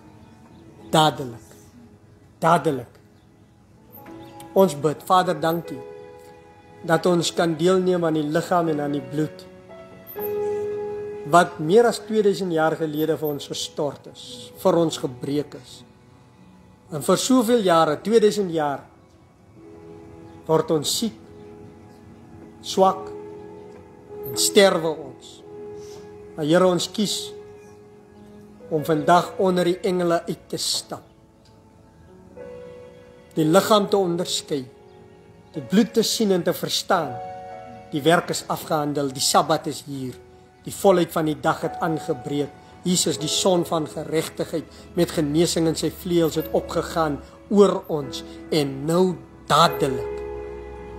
Ons bid, Vader, dankie dat ons kan deelneem aan die liggaam en aan die bloed wat meer as 2000 jaar gelede vir ons gestort is, vir ons gebreek is. En vir soveel jare, 2000 jaar, word ons siek, swak en sterwe ons. Maar Here, ons kies om vandag onder die engele uit te stap. Die liggaam te onderskei, die bloed te sien en te verstaan. Die werk is afgehandel, die Sabbat is hier, die volheid van die dag het aangebreek. Jesus, die son van geregtigheid met genesing in sy vleuels het opgegaan oor ons en nou dadelik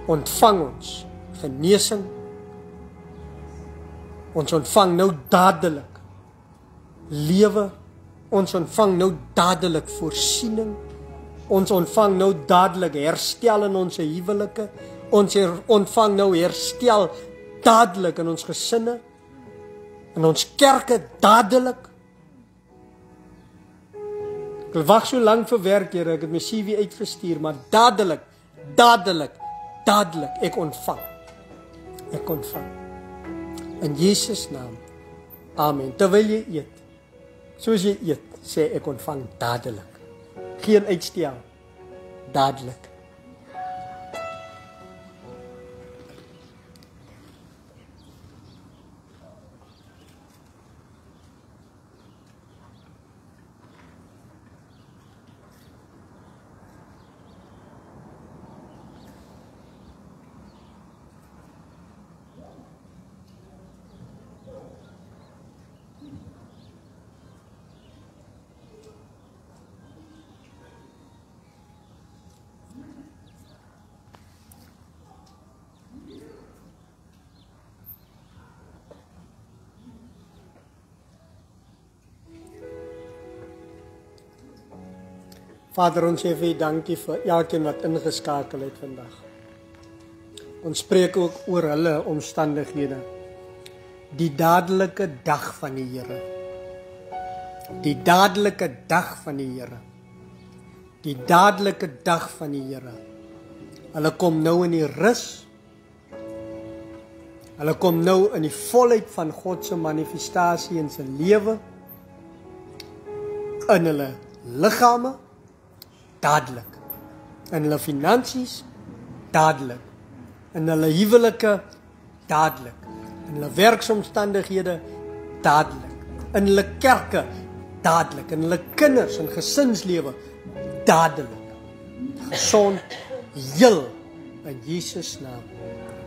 ontvang ons genesing. Ons ontvang nou dadelik lewe. Ons ontvang nou dadelik voorsiening. Ons ontvang nou dadelik herstel in ons huwelike. Ons ontvang nou herstel dadelik in ons gesinne, in ons kerke dadelik. Ek wil wag so lank vir werk, Here, ek het my CV uitgestuur, maar dadelik, ek ontvang. In Jesus naam, amen. Terwyl jy eet, soos jy eet, sê ek ontvang dadelik. Geen uitstel, dadelik. Vader, ons sê vir U dankie vir elkeen wat ingeskakel het vandag. Ons spreek ook oor hulle omstandighede. Die dadelike dag van die Here. Die dadelike dag van die Here. Die dadelike dag van die Here. Hulle kom nou in die rus. Hulle kom nou in die volheid van God se manifestasie in sy lewe. In hulle liggame. Dadelik. In hulle finansies, dadelik. In hulle huwelike, dadelik. In hulle werksomstandighede, dadelik. In hulle kerke, dadelik. In hulle kinders en gesinslewe, dadelik. Gesond, heel, in Jesus naam.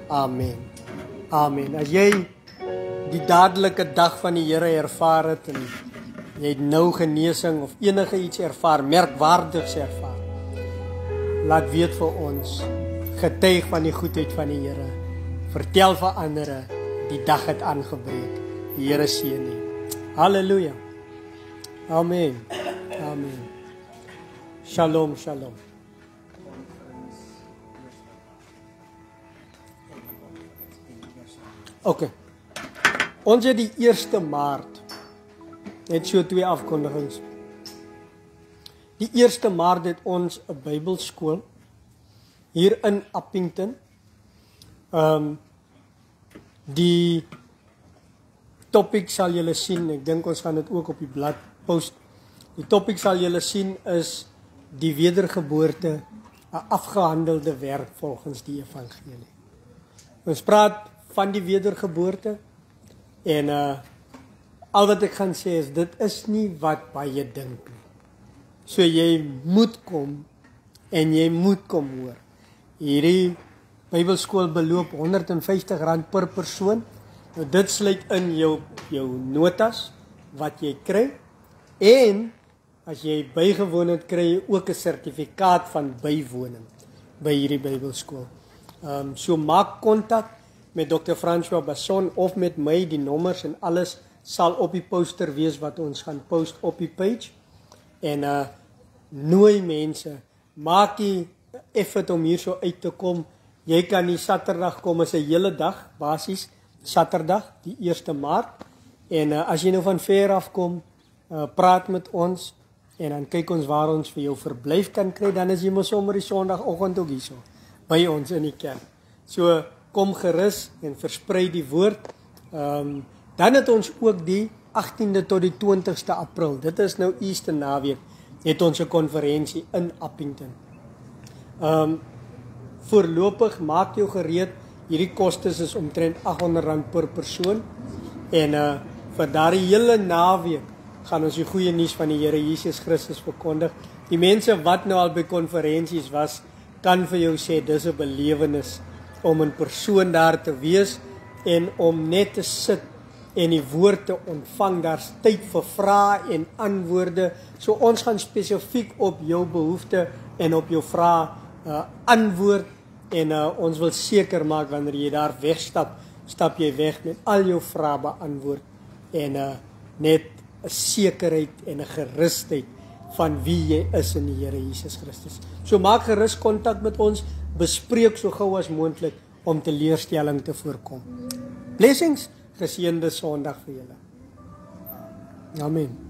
Amen. Amen. As jy die dadelike dag van die Here ervaar het en jy het nou genesing of enige iets ervaar, merkwaardigs ervaar, laat weet vir ons, getuig van die goedheid van die Here, vertel vir ander, die dag het aangebreek, die Here seën u. Halleluja. Amen. Amen. Shalom, shalom. Okay. Ons het die 1 Maart, net so 2 afkondigings. Die 1 Maart het ons 'n Bybelskool hier in Appington. Die topic sal julle sien, ek dink ons gaan dit ook op die blad post. Die topic sal julle sien is die wedergeboorte, 'n afgehandelde werk volgens die evangelie. Ons praat van die wedergeboorte en al wat ek gaan sê is dit is nie wat baie dink nie. So jy moet kom en jy moet kom hoor. Hierdie Bybelskool beloop R150 per persoon. Nou dit sluit in jou notas wat jy kry en as jy bygewoon het, kry jy ook 'n sertifikaat van bywoning by hierdie Bybelskool. So maak kontak met Dr. François Basson of met my, die nommers en alles sal op die poster wees wat ons gaan post op die page. En nooi mense, maak die effort om hier so uit te kom. Jy kan die Saterdag kom, is 'n hele dag, basies Saterdag, die 1 Maart. En as jy nou van ver af kom, praat met ons en dan kyk ons waar ons vir jou verblyf kan kry, dan is jy mos sommer die Sondagoggend ook hierso by ons in die kerk. So kom gerus en versprei die woord. Dan het ons ook die 18de tot die 20ste April. Dit is nou Easter naweek. Het ons 'n konferensie in Appington. Voorlopig maak jou gereed. Hierdie kostes is omtrent R800 per persoon. En vir daardie hele naweek gaan ons die goeie nuus van die Here Jesus Christus verkondig. Die mense wat nou al by konferensies was, kan vir jou sê dis 'n belewenis om in persoon daar te wees en om net te sit en die woord te ontvang. Daar's tyd vir vrae en antwoorde. So ons gaan spesifiek op jou behoefte en op jou vrae antwoord en ons wil seker maak wanneer jy daar wegstap, stap jy weg met al jou vrae beantwoord en net 'n sekerheid en 'n gerusheid van wie jy is in die Here Jesus Christus. So maak gerus kontak met ons, bespreek so gou as moontlik om teleurstelling te voorkom. Blessings, geseënde Sondag vir julle. Amen.